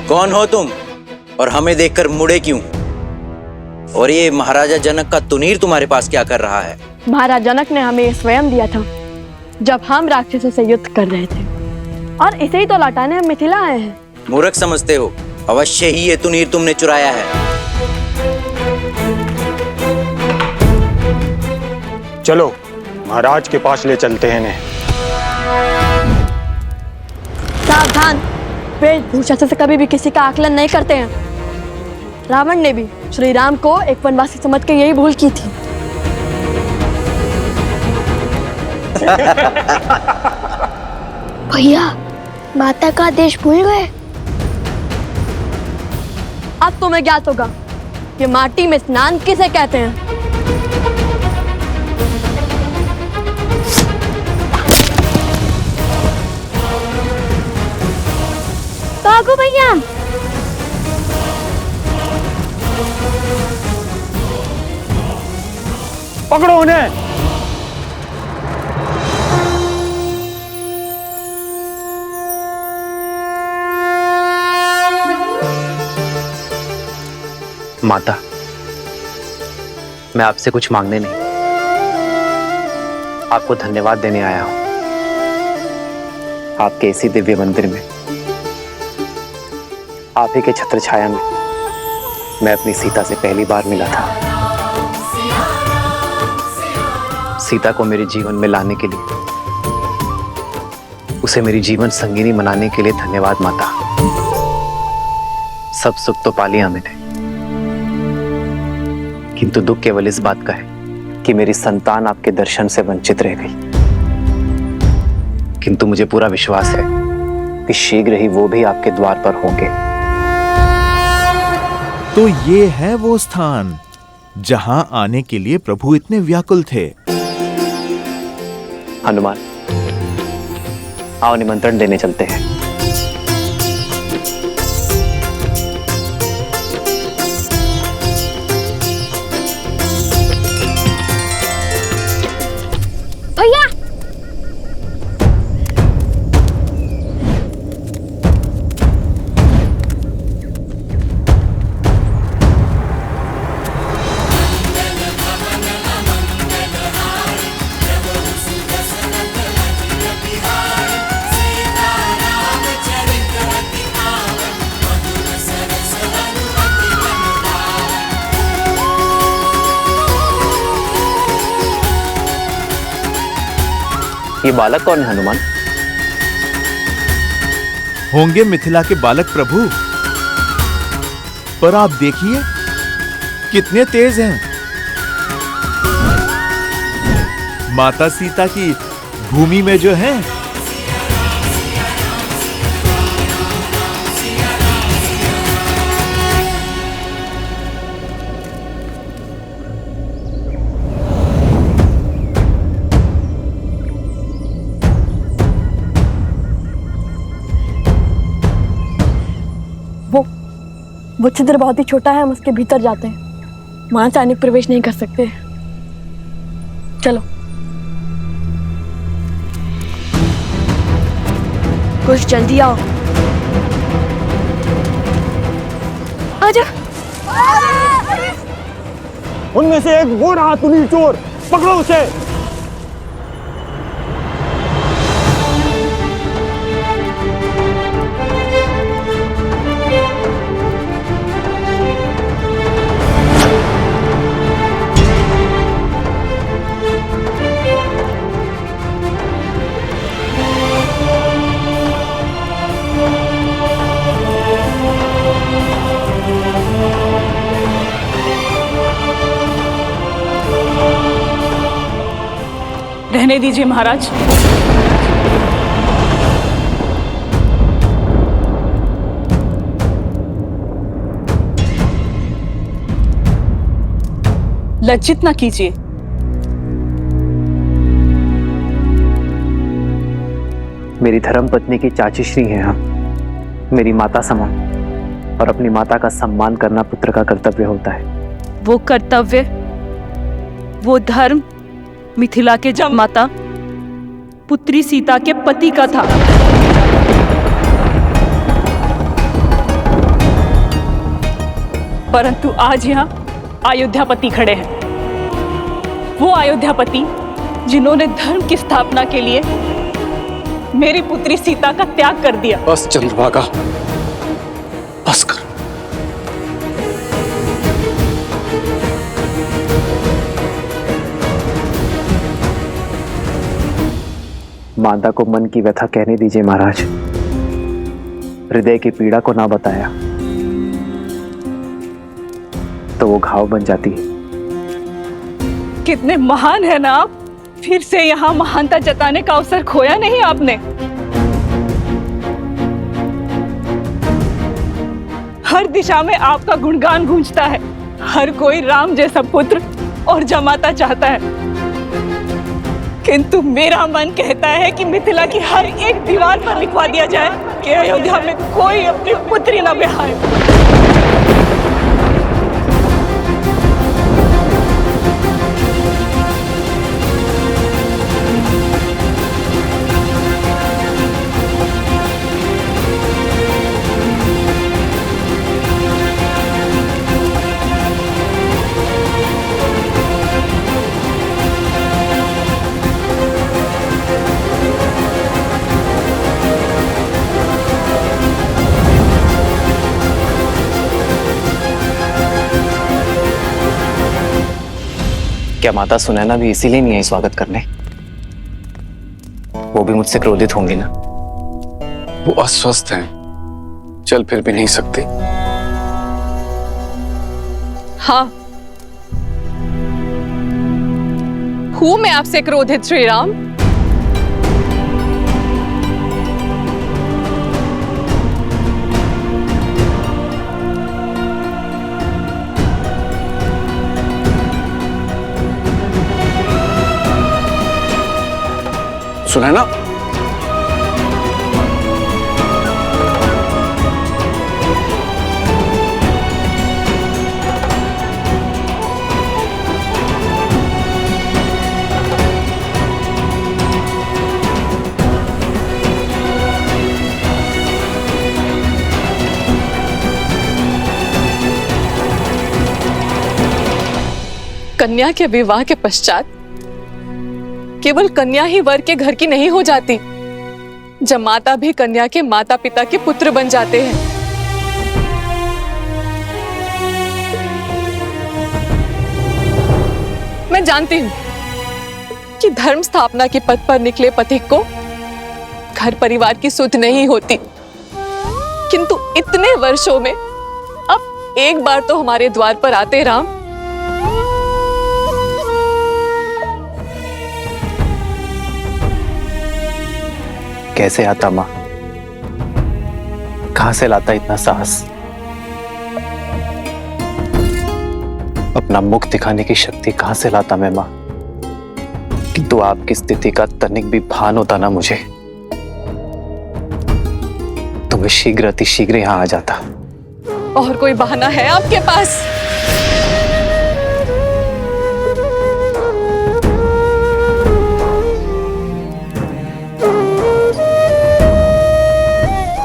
Speaker 6: कौन हो तुम और हमें देखकर मुड़े क्यों? और ये महाराजा जनक का तुनीर तुम्हारे पास क्या कर रहा है?
Speaker 2: महाराज जनक ने हमें स्वयं दिया था जब हम राक्षसों से युद्ध कर रहे थे, और इसे ही तो लौटाने हम मिथिला आए हैं।
Speaker 6: मूर्ख समझते हो? अवश्य ही ये तुनीर तुमने चुराया है।
Speaker 19: चलो महाराज के पास ले चलते हैं इन्हें।
Speaker 2: सावधान, वेशभूषा से कभी भी किसी का आकलन नहीं करते हैं। रावण ने भी श्री राम को एक वनवासी समझ के यही भूल की थी।
Speaker 21: भैया, माता का आदेश भूल गए?
Speaker 2: अब तुम्हें ज्ञात होगा कि माटी में स्नान किसे कहते हैं।
Speaker 21: भागो भैया।
Speaker 17: पकड़ो उन्हें।
Speaker 8: माता, मैं आपसे कुछ मांगने नहीं, आपको धन्यवाद देने आया हूं। आपके इसी दिव्य मंदिर में, आप ही के छत्र छाया में मैं अपनी सीता से पहली बार मिला था। सीता को मेरे जीवन में लाने के लिए, उसे मेरी जीवन संगिनी बनाने के लिए धन्यवाद माता। सब सुख तो पा लिया मैंने, किंतु दुख केवल इस बात का है कि मेरी संतान आपके दर्शन से वंचित रह गई। किंतु मुझे पूरा विश्वास है कि शीघ्र ही वो भी आपके द्वार पर होंगे।
Speaker 13: तो ये है वो स्थान जहां आने के लिए प्रभु इतने व्याकुल थे।
Speaker 8: हनुमान, आओ निमंत्रण देने चलते हैं।
Speaker 21: भैया
Speaker 8: ये बालक कौन है हनुमान?
Speaker 13: होंगे मिथिला के बालक प्रभु, पर आप देखिए कितने तेज हैं। माता सीता की भूमि में जो है,
Speaker 2: वो छिद्र बहुत ही छोटा है, हम उसके भीतर जाते हैं। वहां से आने प्रवेश नहीं कर सकते। चलो। कुछ जल्दी आओ। आजा।
Speaker 17: उनमें से एक वो रहा तुनीर चोर, पकड़ो उसे।
Speaker 14: रहने दीजिए महाराज। लज्जित ना कीजिए।
Speaker 8: मेरी धर्म पत्नी की चाची श्री हैं हम, मेरी माता समान, और अपनी माता का सम्मान करना पुत्र का कर्तव्य होता है।
Speaker 14: वो कर्तव्य, वो धर्म मिथिला के जब माता पुत्री सीता के पति का था। परंतु आज यहाँ अयोध्यापति खड़े हैं, वो अयोध्यापति जिन्होंने धर्म की स्थापना के लिए मेरी पुत्री सीता का त्याग कर दिया।
Speaker 12: बस चंद्रभागा, बस कर।
Speaker 8: माता को मन की व्यथा कहने दीजिए महाराज। हृदय की पीड़ा को ना बताया तो वो घाव बन जाती है।
Speaker 14: कितने महान है ना आप, फिर से यहाँ महानता जताने का अवसर खोया नहीं आपने। हर दिशा में आपका गुणगान गूंजता है। हर कोई राम जैसा पुत्र और जमाता चाहता है, किंतु मेरा मन कहता है कि मिथिला की हर एक दीवार पर लिखवा दिया जाए कि अयोध्या में कोई अपनी पुत्री न ब्याहे।
Speaker 8: क्या माता सुनैना भी इसीलिए नहीं आई स्वागत करने? वो भी मुझसे क्रोधित होंगी ना?
Speaker 9: वो अस्वस्थ हैं, चल फिर भी नहीं सकती।
Speaker 1: हाँ, हूं मैं आपसे क्रोधित श्री राम।
Speaker 9: सुनैना,
Speaker 1: कन्या के विवाह के पश्चात केवल कन्या ही वर के घर की नहीं हो जाती, जमाता भी कन्या के माता पिता के पुत्र बन जाते हैं। मैं जानती हूं कि धर्म स्थापना के पद पर निकले पथिक को घर परिवार की सुध नहीं होती, किंतु इतने वर्षों में अब एक बार तो हमारे द्वार पर आते राम।
Speaker 8: कैसे आता माँ? कहां से लाता इतना साहस? अपना मुख दिखाने की शक्ति कहां से लाता मैं माँ? किंतु आपकी स्थिति का तनिक भी भान होता ना मुझे, तो मैं शीघ्र अति शीघ्र यहां आ जाता।
Speaker 1: और कोई बहाना है आपके पास?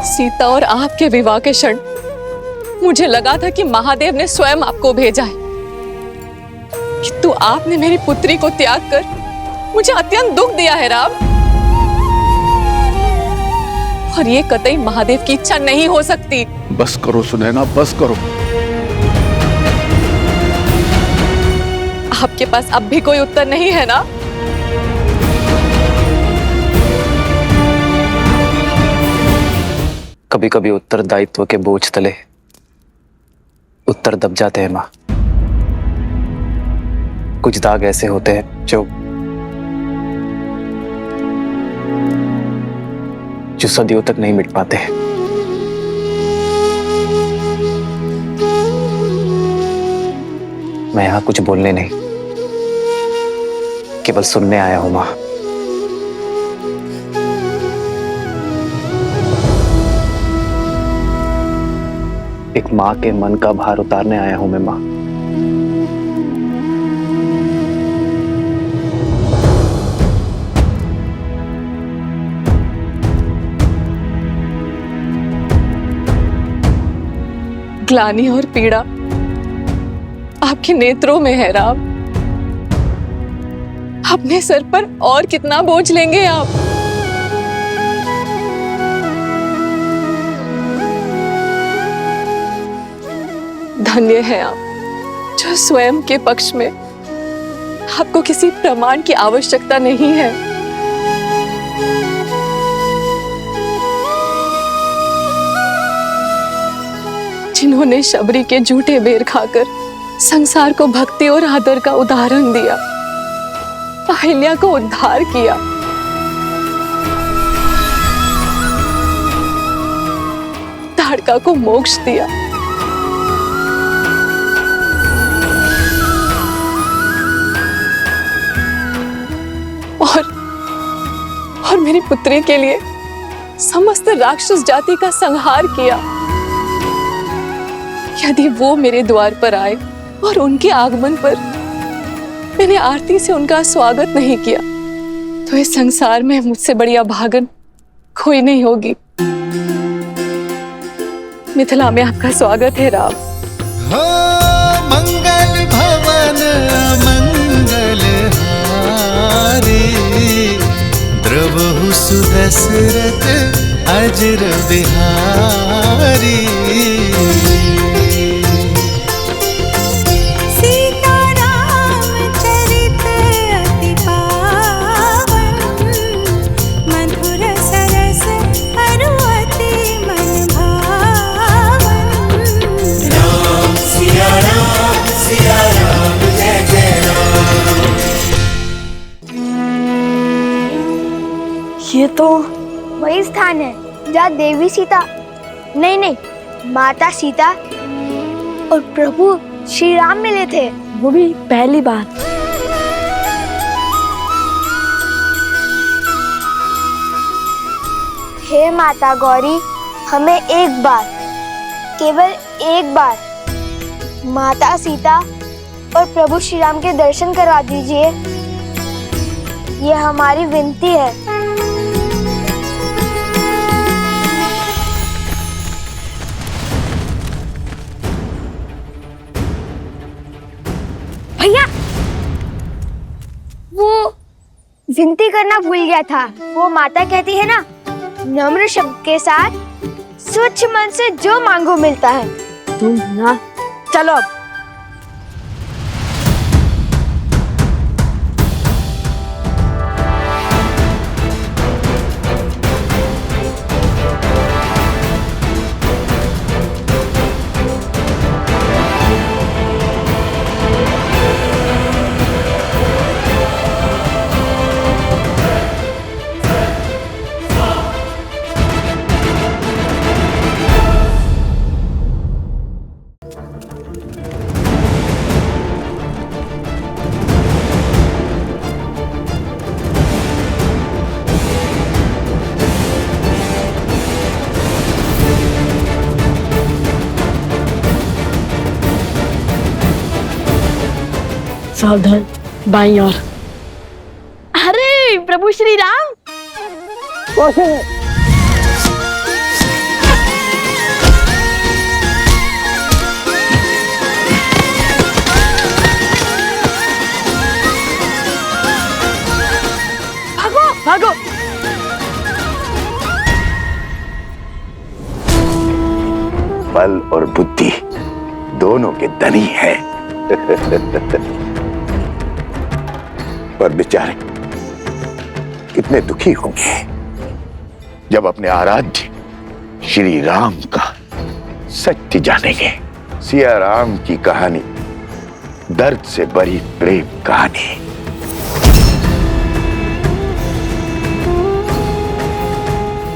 Speaker 1: सीता और आपके विवाह के क्षण मुझे लगा था कि महादेव ने स्वयं आपको भेजा है, किंतु आपने मेरी पुत्री को त्याग कर मुझे अत्यंत दुख दिया है राम। और ये कतई महादेव की इच्छा नहीं हो सकती।
Speaker 4: बस करो सुनैना, बस करो।
Speaker 1: आपके पास अब भी कोई उत्तर नहीं है ना?
Speaker 8: कभी कभी उत्तरदायित्व के बोझ तले उत्तर दब जाते हैं माँ। कुछ दाग ऐसे होते हैं जो सदियों तक नहीं मिट पाते हैं। मैं यहां कुछ बोलने नहीं, केवल सुनने आया हूं माँ। एक माँ के मन का भार उतारने आया हूं मैं माँ।
Speaker 1: ग्लानि और पीड़ा आपके नेत्रों में है राम। अपने सर पर और कितना बोझ लेंगे आप? धन्य है आप जो स्वयं के पक्ष में आपको किसी प्रमाण की आवश्यकता नहीं है। जिन्होंने शबरी के झूठे बेर खाकर संसार को भक्ति और आदर का उदाहरण दिया, अहिल्या को उद्धार किया, ताड़का को मोक्ष दिया, और मेरी पुत्री के लिए समस्त राक्षस जाति का संहार किया। यदि वो मेरे द्वार पर आए और उनके आगमन पर मैंने आरती से उनका स्वागत नहीं किया, तो इस संसार में मुझसे बड़ी अभागन कोई नहीं होगी। मिथिला में आपका स्वागत है राम।
Speaker 3: हो मंगल भवन मंगल हारी, द्रवहु सुदशरथ अजर बिहारी।
Speaker 15: सीता राम चरित
Speaker 2: तो
Speaker 21: वही स्थान है जहाँ देवी सीता नहीं माता सीता और प्रभु श्री राम मिले थे।
Speaker 2: वो भी पहली बार।
Speaker 21: हे माता गौरी, हमें एक बार, केवल एक बार माता सीता और प्रभु श्री राम के दर्शन करवा दीजिए। ये हमारी विनती है। भैया, वो विनती करना भूल गया था। वो माता कहती है ना, नम्र शब्द के साथ स्वच्छ मन से जो मांगो मिलता है।
Speaker 2: तुम ना चलो अब। सावधान, बाईं ओर।
Speaker 21: अरे प्रभु श्री राम,
Speaker 2: भागो भागो।
Speaker 7: बल और बुद्धि दोनों के धनी है। पर बेचारे कितने दुखी होंगे जब अपने आराध्य श्री राम का सत्य जानेंगे। सिया राम की कहानी दर्द से भरी प्रेम कहानी।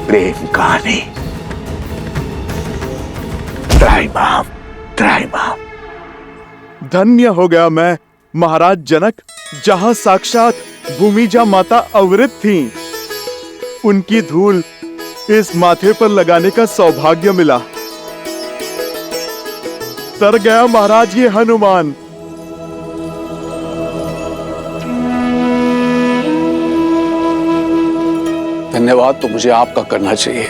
Speaker 7: प्रेम कहानी। त्राहिमाम, त्राहिमाम।
Speaker 13: धन्य हो गया मैं महाराज जनक, जहां साक्षात भूमिजा माता अवृत थीं। उनकी धूल इस माथे पर लगाने का सौभाग्य मिला। तर गया महाराज ये हनुमान।
Speaker 4: धन्यवाद तो मुझे आपका करना चाहिए।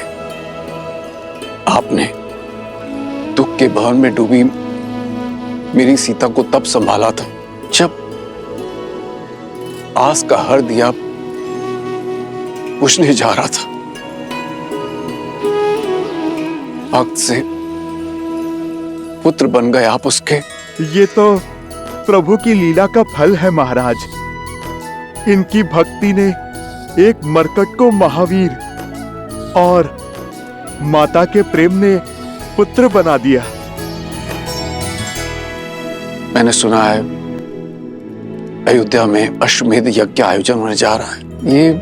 Speaker 4: आपने दुख के भवन में डूबी मेरी सीता को तब संभाला था जब आस का हर दिया बुझने जा रहा था। वक्त से पुत्र बन गए आप उसके।
Speaker 13: ये तो प्रभु की लीला का फल है महाराज। इनकी भक्ति ने एक मरकट को महावीर और माता के प्रेम ने पुत्र बना दिया।
Speaker 4: मैंने सुना है अयोध्या में अश्वमेध यज्ञ का आयोजन होने जा रहा है। ये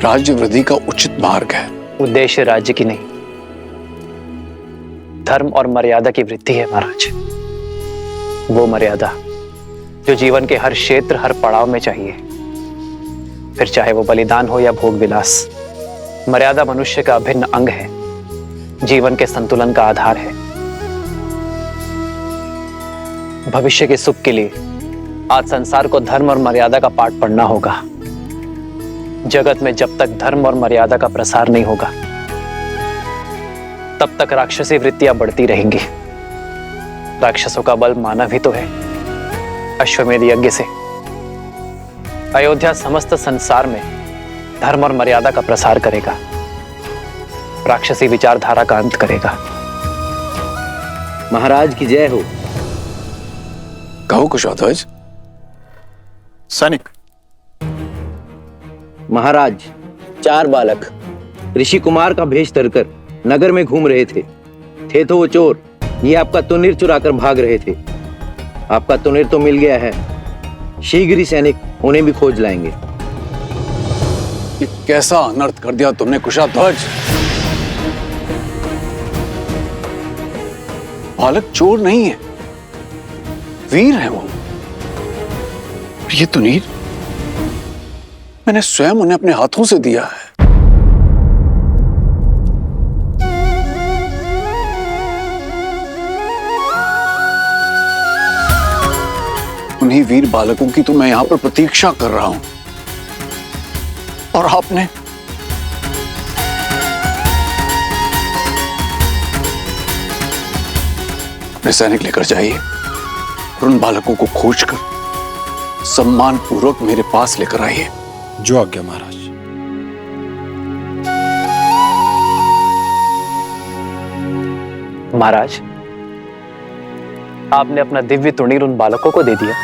Speaker 4: राज्य वृद्धि का उचित मार्ग है।
Speaker 8: उद्देश्य राज्य की नहीं, धर्म और मर्यादा की वृद्धि है महाराज। वो मर्यादा जो जीवन के हर क्षेत्र, हर पड़ाव में चाहिए, फिर चाहे वो बलिदान हो या भोग विलास। मर्यादा मनुष्य का अभिन्न अंग है, जीवन के संतुलन का आधार है। भविष्य के सुख के लिए आज संसार को धर्म और मर्यादा का पाठ पढ़ना होगा। जगत में जब तक धर्म और मर्यादा का प्रसार नहीं होगा, तब तक राक्षसी वृत्तियां बढ़ती रहेंगी। राक्षसों का बल मानव ही तो है। अश्वमेध यज्ञ से अयोध्या समस्त संसार में धर्म और मर्यादा का प्रसार करेगा, राक्षसी विचारधारा का अंत करेगा।
Speaker 6: महाराज की जय हो।
Speaker 4: कहो कुशध्वज।
Speaker 11: सैनिक।
Speaker 6: महाराज, 4 बालक ऋषि कुमार का भेष धरकर नगर में घूम रहे थे तो वो चोर। ये आपका तुनीर चुराकर भाग रहे थे। आपका तुनीर तो मिल गया है, शीघ्र ही सैनिक उन्हें भी खोज लाएंगे।
Speaker 4: कैसा अनर्थ कर दिया तुमने कुशाध्वज। बालक चोर नहीं है, वीर है वो। ये तुनीर मैंने स्वयं उन्हें अपने हाथों से दिया है। उन्हीं वीर बालकों की तो मैं यहां पर प्रतीक्षा कर रहा हूं, और आपने अपने सैनिक लेकर जाइए और उन बालकों को खोजकर सम्मान पूर्वक मेरे पास लेकर आइए।
Speaker 18: जो आज्ञा महाराज।
Speaker 8: महाराज, आपने अपना दिव्य तुणीर उन बालकों को दे दिया।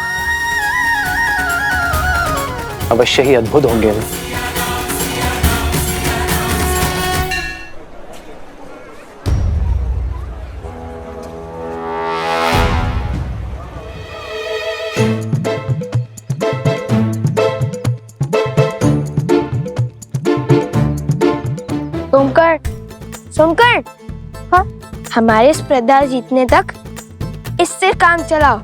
Speaker 8: अवश्य ही अद्भुत होंगे वे।
Speaker 21: सोमकर, हाँ, हमारे स्पर्धा जीतने तक इससे काम चलाओ।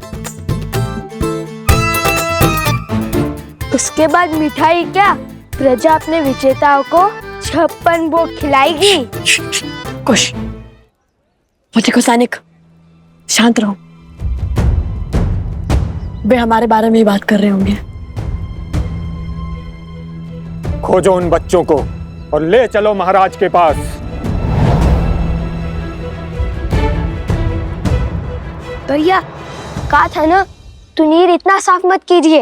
Speaker 21: उसके बाद मिठाई क्या, प्रजा अपने विजेताओं को 56 भोग खिलाएगी।
Speaker 2: कुश, मुझे सैनिक, शांत रहो। वे हमारे बारे में ही बात कर रहे होंगे।
Speaker 19: खोजो उन बच्चों को और ले चलो महाराज के पास।
Speaker 21: भैया, कहा था ना, तुनीर इतना साफ मत कीजिए।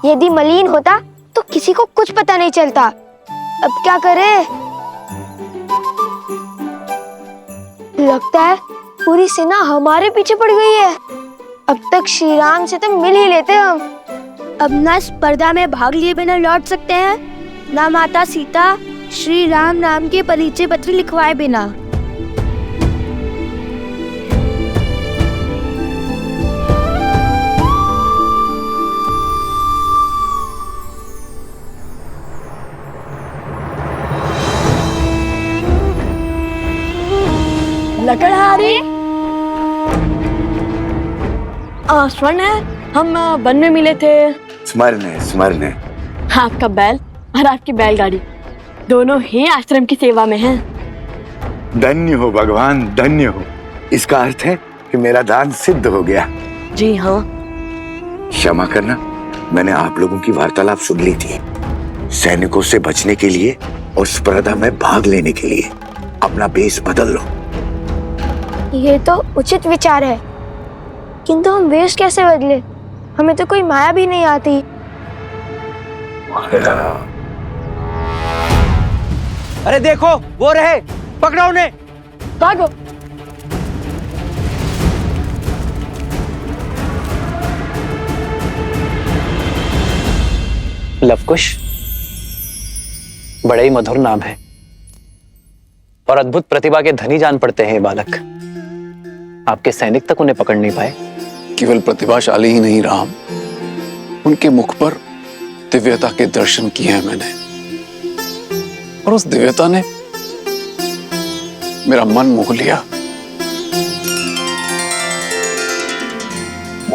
Speaker 21: यदि मलिन होता तो किसी को कुछ पता नहीं चलता। अब क्या करे? लगता है पूरी सेना हमारे पीछे पड़ गई है। अब तक श्री राम से तो मिल ही लेते हम। अब ना स्पर्धा में भाग लिए बिना लौट सकते हैं, ना माता सीता श्री राम नाम के परिचय पत्र लिखवाए बिना।
Speaker 2: लकड़हारी, स्वर्ण है, हम वन में मिले थे।
Speaker 7: स्मरण है।
Speaker 2: आपका बैल और आपकी बैलगाड़ी दोनों ही आश्रम की सेवा में हैं।
Speaker 7: धन्य हो भगवान, धन्य हो। इसका अर्थ है कि मेरा दान सिद्ध हो गया।
Speaker 2: जी हाँ।
Speaker 7: क्षमा करना, मैंने आप लोगों की वार्तालाप सुन ली थी। सैनिकों से बचने के लिए और स्पर्धा में भाग लेने के लिए अपना भेष बदल लो।
Speaker 21: ये तो उचित विचार है, किंतु हम वेश कैसे बदले? हमें तो कोई माया भी नहीं आती।
Speaker 10: अरे देखो, वो रहे, पकड़ो उन्हें।
Speaker 2: भागो।
Speaker 8: लवकुश, बड़े ही मधुर नाम है और अद्भुत प्रतिभा के धनी जान पड़ते हैं ये बालक। आपके सैनिक तक उन्हें पकड़ नहीं पाए।
Speaker 4: केवल प्रतिभाशाली ही नहीं राम, उनके मुख पर दिव्यता के दर्शन किए हैं मैंने, और उस दिव्यता ने मेरा मन मोह लिया।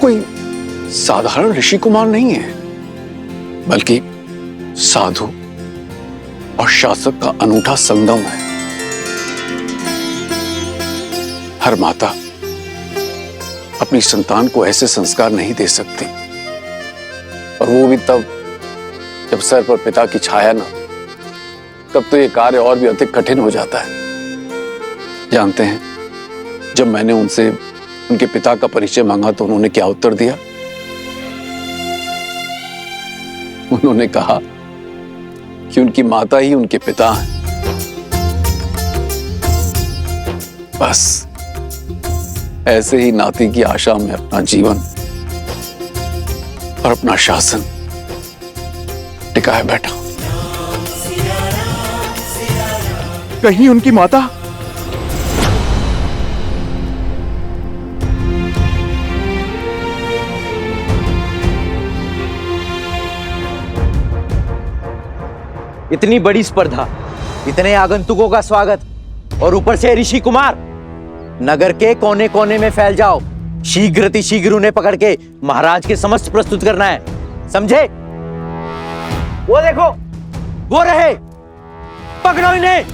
Speaker 4: कोई साधारण ऋषि कुमार नहीं है, बल्कि साधु और शासक का अनूठा संगम है। हर माता अपनी संतान को ऐसे संस्कार नहीं दे सकती, और वो भी तब जब सर पर पिता की छाया न, तब तो ये कार्य और भी अधिक कठिन हो जाता है। जानते हैं, जब मैंने उनसे उनके पिता का परिचय मांगा तो उन्होंने क्या उत्तर दिया? उन्होंने कहा कि उनकी माता ही उनके पिता हैं। बस ऐसे ही नाती की आशा में अपना जीवन और अपना शासन टिकाए बैठा।
Speaker 13: कहीं उनकी माता?
Speaker 6: इतनी बड़ी स्पर्धा, इतने आगंतुकों का स्वागत, और ऊपर से ऋषि कुमार। नगर के कोने कोने में फैल जाओ, शीघ्र उन्हें पकड़ के महाराज के समक्ष प्रस्तुत करना है, समझे? वो देखो, वो रहे, पकड़ो इन्हें।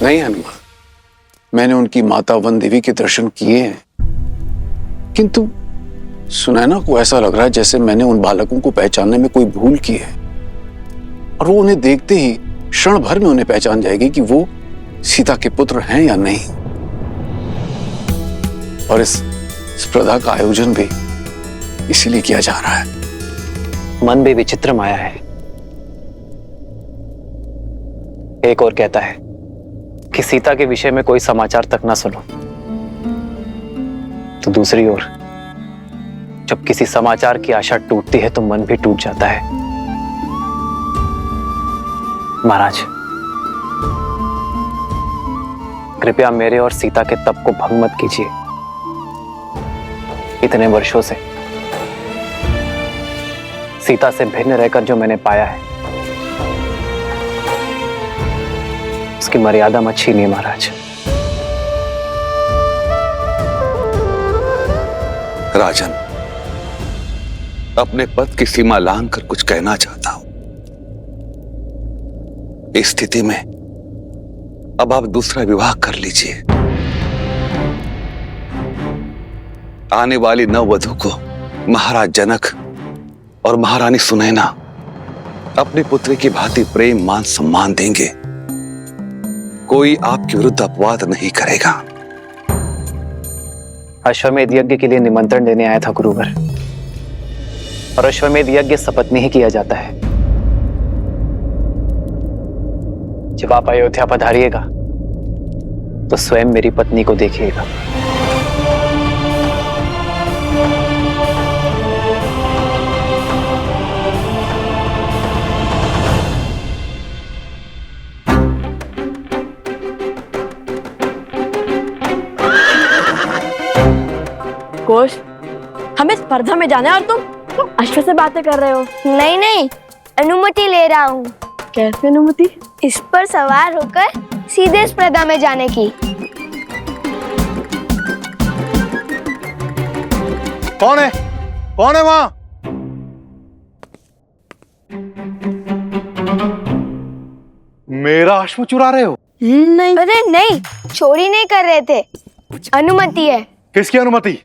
Speaker 4: नहीं हनुमान, मैंने उनकी माता वन देवी के दर्शन किए हैं, किंतु सुनैना को ऐसा लग रहा है जैसे मैंने उन बालकों को पहचानने में कोई भूल की है, और वो उन्हें देखते ही क्षण भर में उन्हें पहचान जाएगी कि वो सीता के पुत्र हैं या नहीं। और इस स्पर्धा का आयोजन भी इसीलिए किया जा रहा है।
Speaker 8: मन भी विचित्र माया है। एक और कहता है कि सीता के विषय में कोई समाचार तक ना सुनो, तो दूसरी ओर जब किसी समाचार की आशा टूटती है तो मन भी टूट जाता है। महाराज, कृपया मेरे और सीता के तप को भंग मत कीजिए। इतने वर्षों से सीता से भिन्न रहकर जो मैंने पाया है, उसकी मर्यादा मत छीनिए महाराज।
Speaker 12: राजन, अपने पद की सीमा लांघ कर कुछ कहना चाहता हूं। इस स्थिति में अब आप दूसरा विवाह कर लीजिए। आने वाली नववधू को महाराज जनक और महारानी सुनैना अपनी पुत्री की भांति प्रेम मान सम्मान देंगे। कोई आपके विरुद्ध अपवाद नहीं करेगा।
Speaker 8: अश्वमेध यज्ञ के लिए निमंत्रण देने आया था गुरुवर, और अश्वमेध यज्ञ सपत्नी ही किया जाता है। जब आप अयोध्या पधारिएगा तो स्वयं मेरी पत्नी को देखिएगा।
Speaker 2: कोश, हमें स्पर्धा में जाना है और तुम अश्व से बातें कर रहे हो।
Speaker 21: नहीं नहीं, अनुमति ले रहा हूँ।
Speaker 2: कैसे अनुमति?
Speaker 21: इस पर सवार होकर सीधे स्पर्धा में जाने की।
Speaker 3: कौन है? कौन है वहां? मेरा अश्व चुरा रहे हो?
Speaker 21: नहीं, अरे नहीं, चोरी नहीं कर रहे थे, अनुमति है।
Speaker 3: किसकी अनुमति?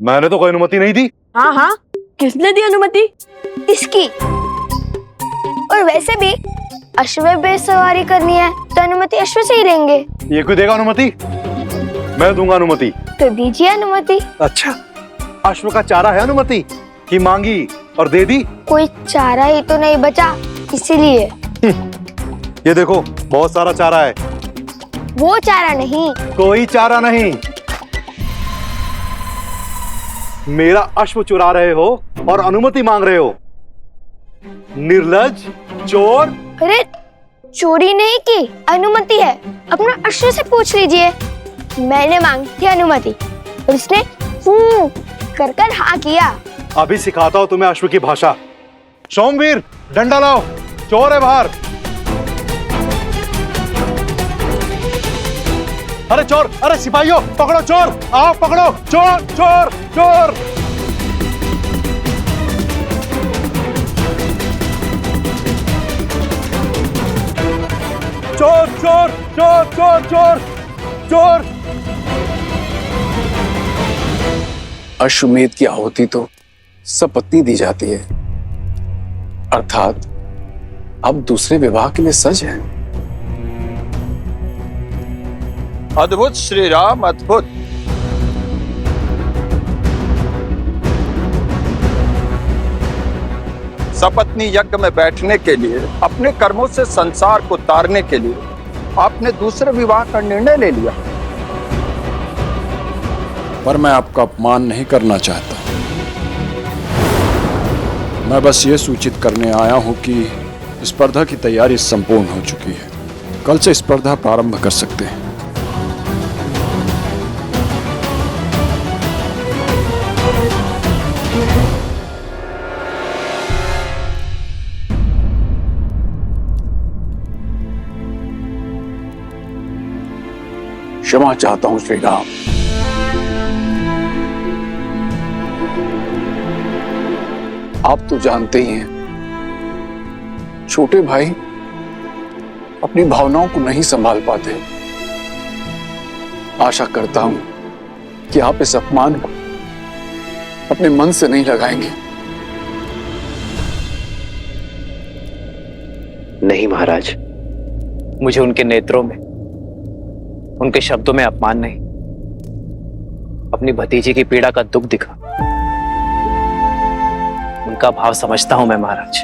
Speaker 3: मैंने तो कोई अनुमति नहीं दी।
Speaker 2: हाँ हाँ, किसने दी अनुमति?
Speaker 21: इसकी। और वैसे भी अश्व पे सवारी करनी है तो अनुमति अश्व से ही लेंगे।
Speaker 3: ये कोई देगा अनुमति? मैं दूंगा अनुमति।
Speaker 21: तो दीजिए अनुमति।
Speaker 3: अच्छा, अश्व का चारा है अनुमति कि मांगी और दे दी?
Speaker 21: कोई चारा ही तो नहीं बचा, इसीलिए।
Speaker 3: ये देखो, बहुत सारा चारा है।
Speaker 21: वो चारा नहीं।
Speaker 3: कोई चारा नहीं। मेरा अश्व चुरा रहे हो और अनुमति मांग रहे हो। निर्लज्ज, चोर।
Speaker 21: अरे चोरी नहीं की, अनुमति है। अपना अश्व से पूछ लीजिए। मैंने मांगी थी अनुमति और उसने कर कर हाँ किया।
Speaker 3: अभी सिखाता हूं तुम्हें अश्व की भाषा। सोमवीर, डंडा लाओ, चोर है बाहर। अरे चोर, अरे सिपाहियों, पकड़ो चोर, आओ पकड़ो चोर, चोर, चोर। चोर, चोर, चोर, चोर, चोर, चोर।
Speaker 4: अश्वमेध की आहुति तो सपत्नी दी जाती है, अर्थात अब दूसरे विवाह के लिए सज है।
Speaker 11: अद्भुत श्री राम, अद्भुत। सपत्नी यज्ञ में बैठने के लिए, अपने कर्मों से संसार को तारने के लिए आपने दूसरे विवाह का निर्णय ले लिया।
Speaker 13: पर मैं आपका अपमान नहीं करना चाहता। मैं बस ये सूचित करने आया हूं कि स्पर्धा की तैयारी संपूर्ण हो चुकी है। कल से स्पर्धा प्रारंभ कर सकते हैं।
Speaker 4: क्षमा चाहता हूं श्री राम। आप तो जानते ही हैं, छोटे भाई अपनी भावनाओं को नहीं संभाल पाते। आशा करता हूं कि आप इस अपमान को अपने मन से नहीं लगाएंगे।
Speaker 8: नहीं महाराज, मुझे उनके नेत्रों में, उनके शब्दों में अपमान नहीं, अपनी भतीजी की पीड़ा का दुख दिखा। उनका भाव समझता हूं मैं महाराज।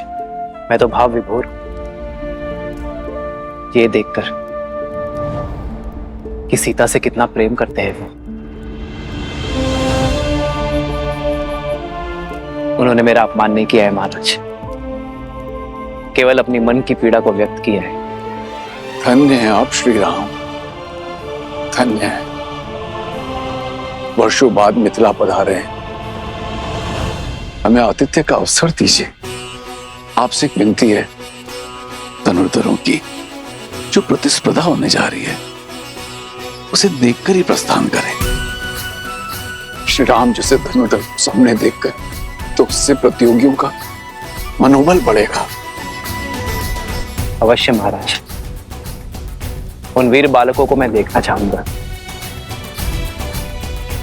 Speaker 8: मैं तो भाव विभोर हूं। ये देखकर कि सीता से कितना प्रेम करते हैं वो, उन्होंने मेरा अपमान नहीं किया है महाराज, केवल अपनी मन की पीड़ा को व्यक्त किया है।
Speaker 4: धन्य हैं आप श्री राम, धन्य है। वर्षों बाद मिथिला पधारे हैं। हमें आतिथ्य का अवसर दीजिए। आपसे एक विनती है, धनुर्धरों की जो प्रतिस्पर्धा होने जा रही है उसे देखकर ही प्रस्थान करें। श्री राम जैसे धनुर्धर सामने देखकर तो उससे प्रतियोगियों का मनोबल बढ़ेगा।
Speaker 8: अवश्य महाराज, उन वीर बालकों को मैं देखना चाहूंगा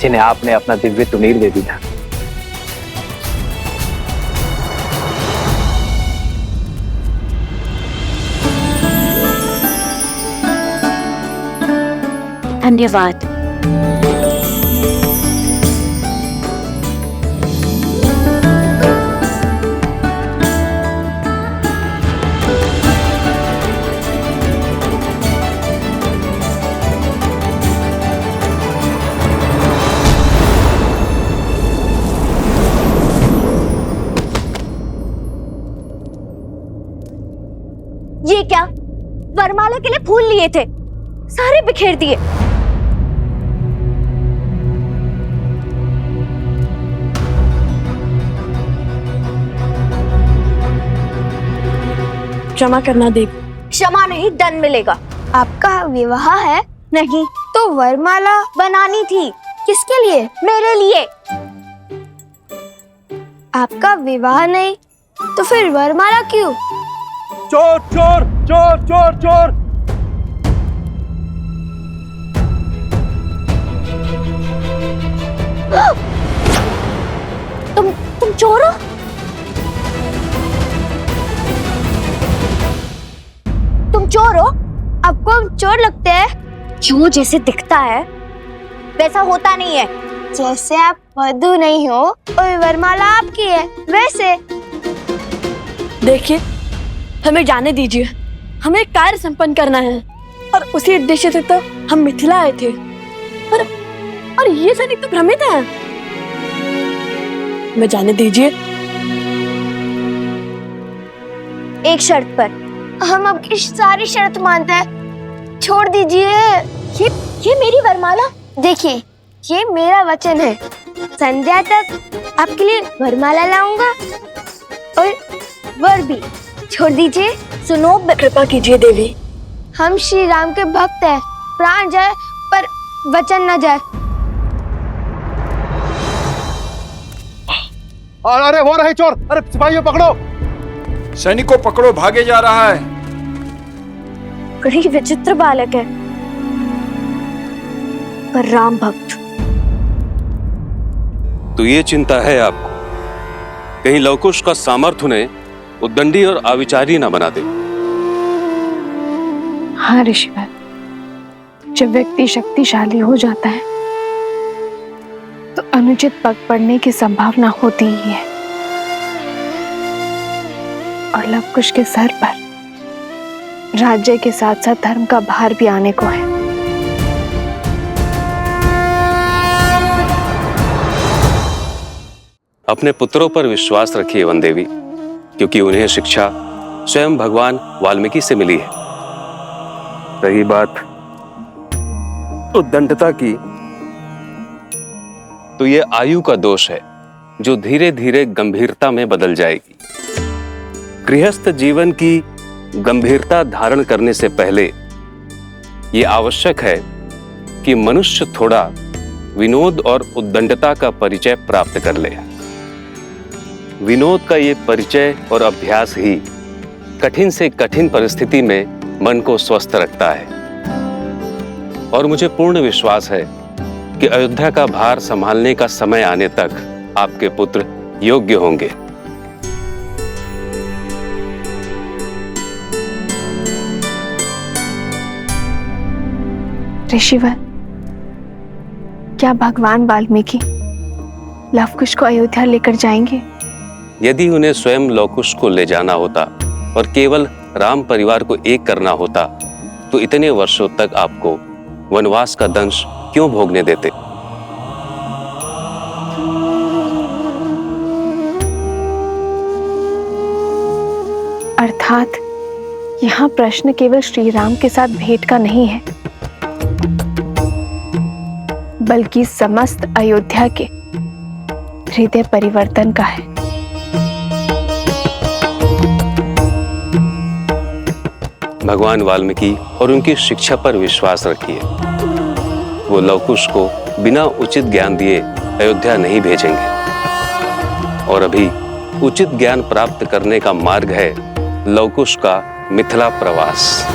Speaker 8: जिन्हें आपने अपना दिव्य तुनीर दे दिया।
Speaker 20: धन्यवाद।
Speaker 21: ये क्या? वरमाला के लिए फूल लिए थे, सारे बिखेर दिए।
Speaker 2: क्षमा करना देवी।
Speaker 21: क्षमा नहीं, दंड मिलेगा। आपका विवाह है? नहीं तो वरमाला बनानी थी। किसके लिए? मेरे लिए। आपका विवाह नहीं तो फिर वरमाला क्यों?
Speaker 3: चोर चोर चोर चोर चोर!
Speaker 21: तुम चोर हो? तुम चोर हो? आपको हम चोर लगते हैं? जो जैसे दिखता है वैसा होता नहीं है। जैसे आप वधू नहीं हो और वरमाला आपकी है, वैसे।
Speaker 2: देखिए, हमें जाने दीजिए। हमें कार्य संपन्न करना है और उसी उद्देश्य से तो हम मिथिला आए थे। और ये सैनिक तो भ्रमित है। हमें जाने दीजिए।
Speaker 21: एक शर्त पर। हम आपकी सारी शर्त मानते हैं, छोड़ दीजिए। ये मेरी वरमाला। देखिए, ये मेरा वचन है, संध्या तक आपके लिए वरमाला लाऊंगा और वर भी। छोड़ दीजिए। सुनो,
Speaker 2: कृपा कीजिए देवी।
Speaker 21: हम श्री राम के भक्त हैं, प्राण जाए पर वचन न जाए।
Speaker 3: अरे वो रहे चोर! अरे सिपाहियों पकड़ो!
Speaker 11: सैनिकों पकड़ो, भागे जा रहा है।
Speaker 21: बड़ी विचित्र बालक है, पर राम भक्त।
Speaker 9: तो ये चिंता है आपको, कहीं लवकुश का सामर्थ्य उन्हें उद्दंडी और अविचारी ना बना दे।
Speaker 15: हाँ ऋषिवर, जब व्यक्ति शक्तिशाली हो जाता है तो अनुचित पग पड़ने की संभावना होती ही है, और लवकुश के सर पर राज्य के साथ साथ धर्म का भार भी आने को है।
Speaker 9: अपने पुत्रों पर विश्वास रखिए वन देवी, क्योंकि उन्हें शिक्षा स्वयं भगवान वाल्मीकि से मिली है। रही बात उद्दंडता की, तो ये आयु का दोष है जो धीरे धीरे गंभीरता में बदल जाएगी। गृहस्थ जीवन की गंभीरता धारण करने से पहले ये आवश्यक है कि मनुष्य थोड़ा विनोद और उद्दंडता का परिचय प्राप्त कर ले। विनोद का ये परिचय और अभ्यास ही कठिन से कठिन परिस्थिति में मन को स्वस्थ रखता है। और मुझे पूर्ण विश्वास है कि अयोध्या का भार संभालने का समय आने तक आपके पुत्र योग्य होंगे।
Speaker 15: ऋषिवर, क्या भगवान वाल्मीकि लवकुश को अयोध्या लेकर जाएंगे?
Speaker 9: यदि उन्हें स्वयं लवकुश को ले जाना होता और केवल राम परिवार को एक करना होता तो इतने वर्षों तक आपको वनवास का दंश क्यों भोगने देते?
Speaker 15: अर्थात यहाँ प्रश्न केवल श्री राम के साथ भेंट का नहीं है, बल्कि समस्त अयोध्या के हृदय परिवर्तन का है।
Speaker 9: भगवान वाल्मीकि और उनकी शिक्षा पर विश्वास रखिए। वो लवकुश को बिना उचित ज्ञान दिए अयोध्या नहीं भेजेंगे। और अभी उचित ज्ञान प्राप्त करने का मार्ग है लवकुश का मिथिला प्रवास।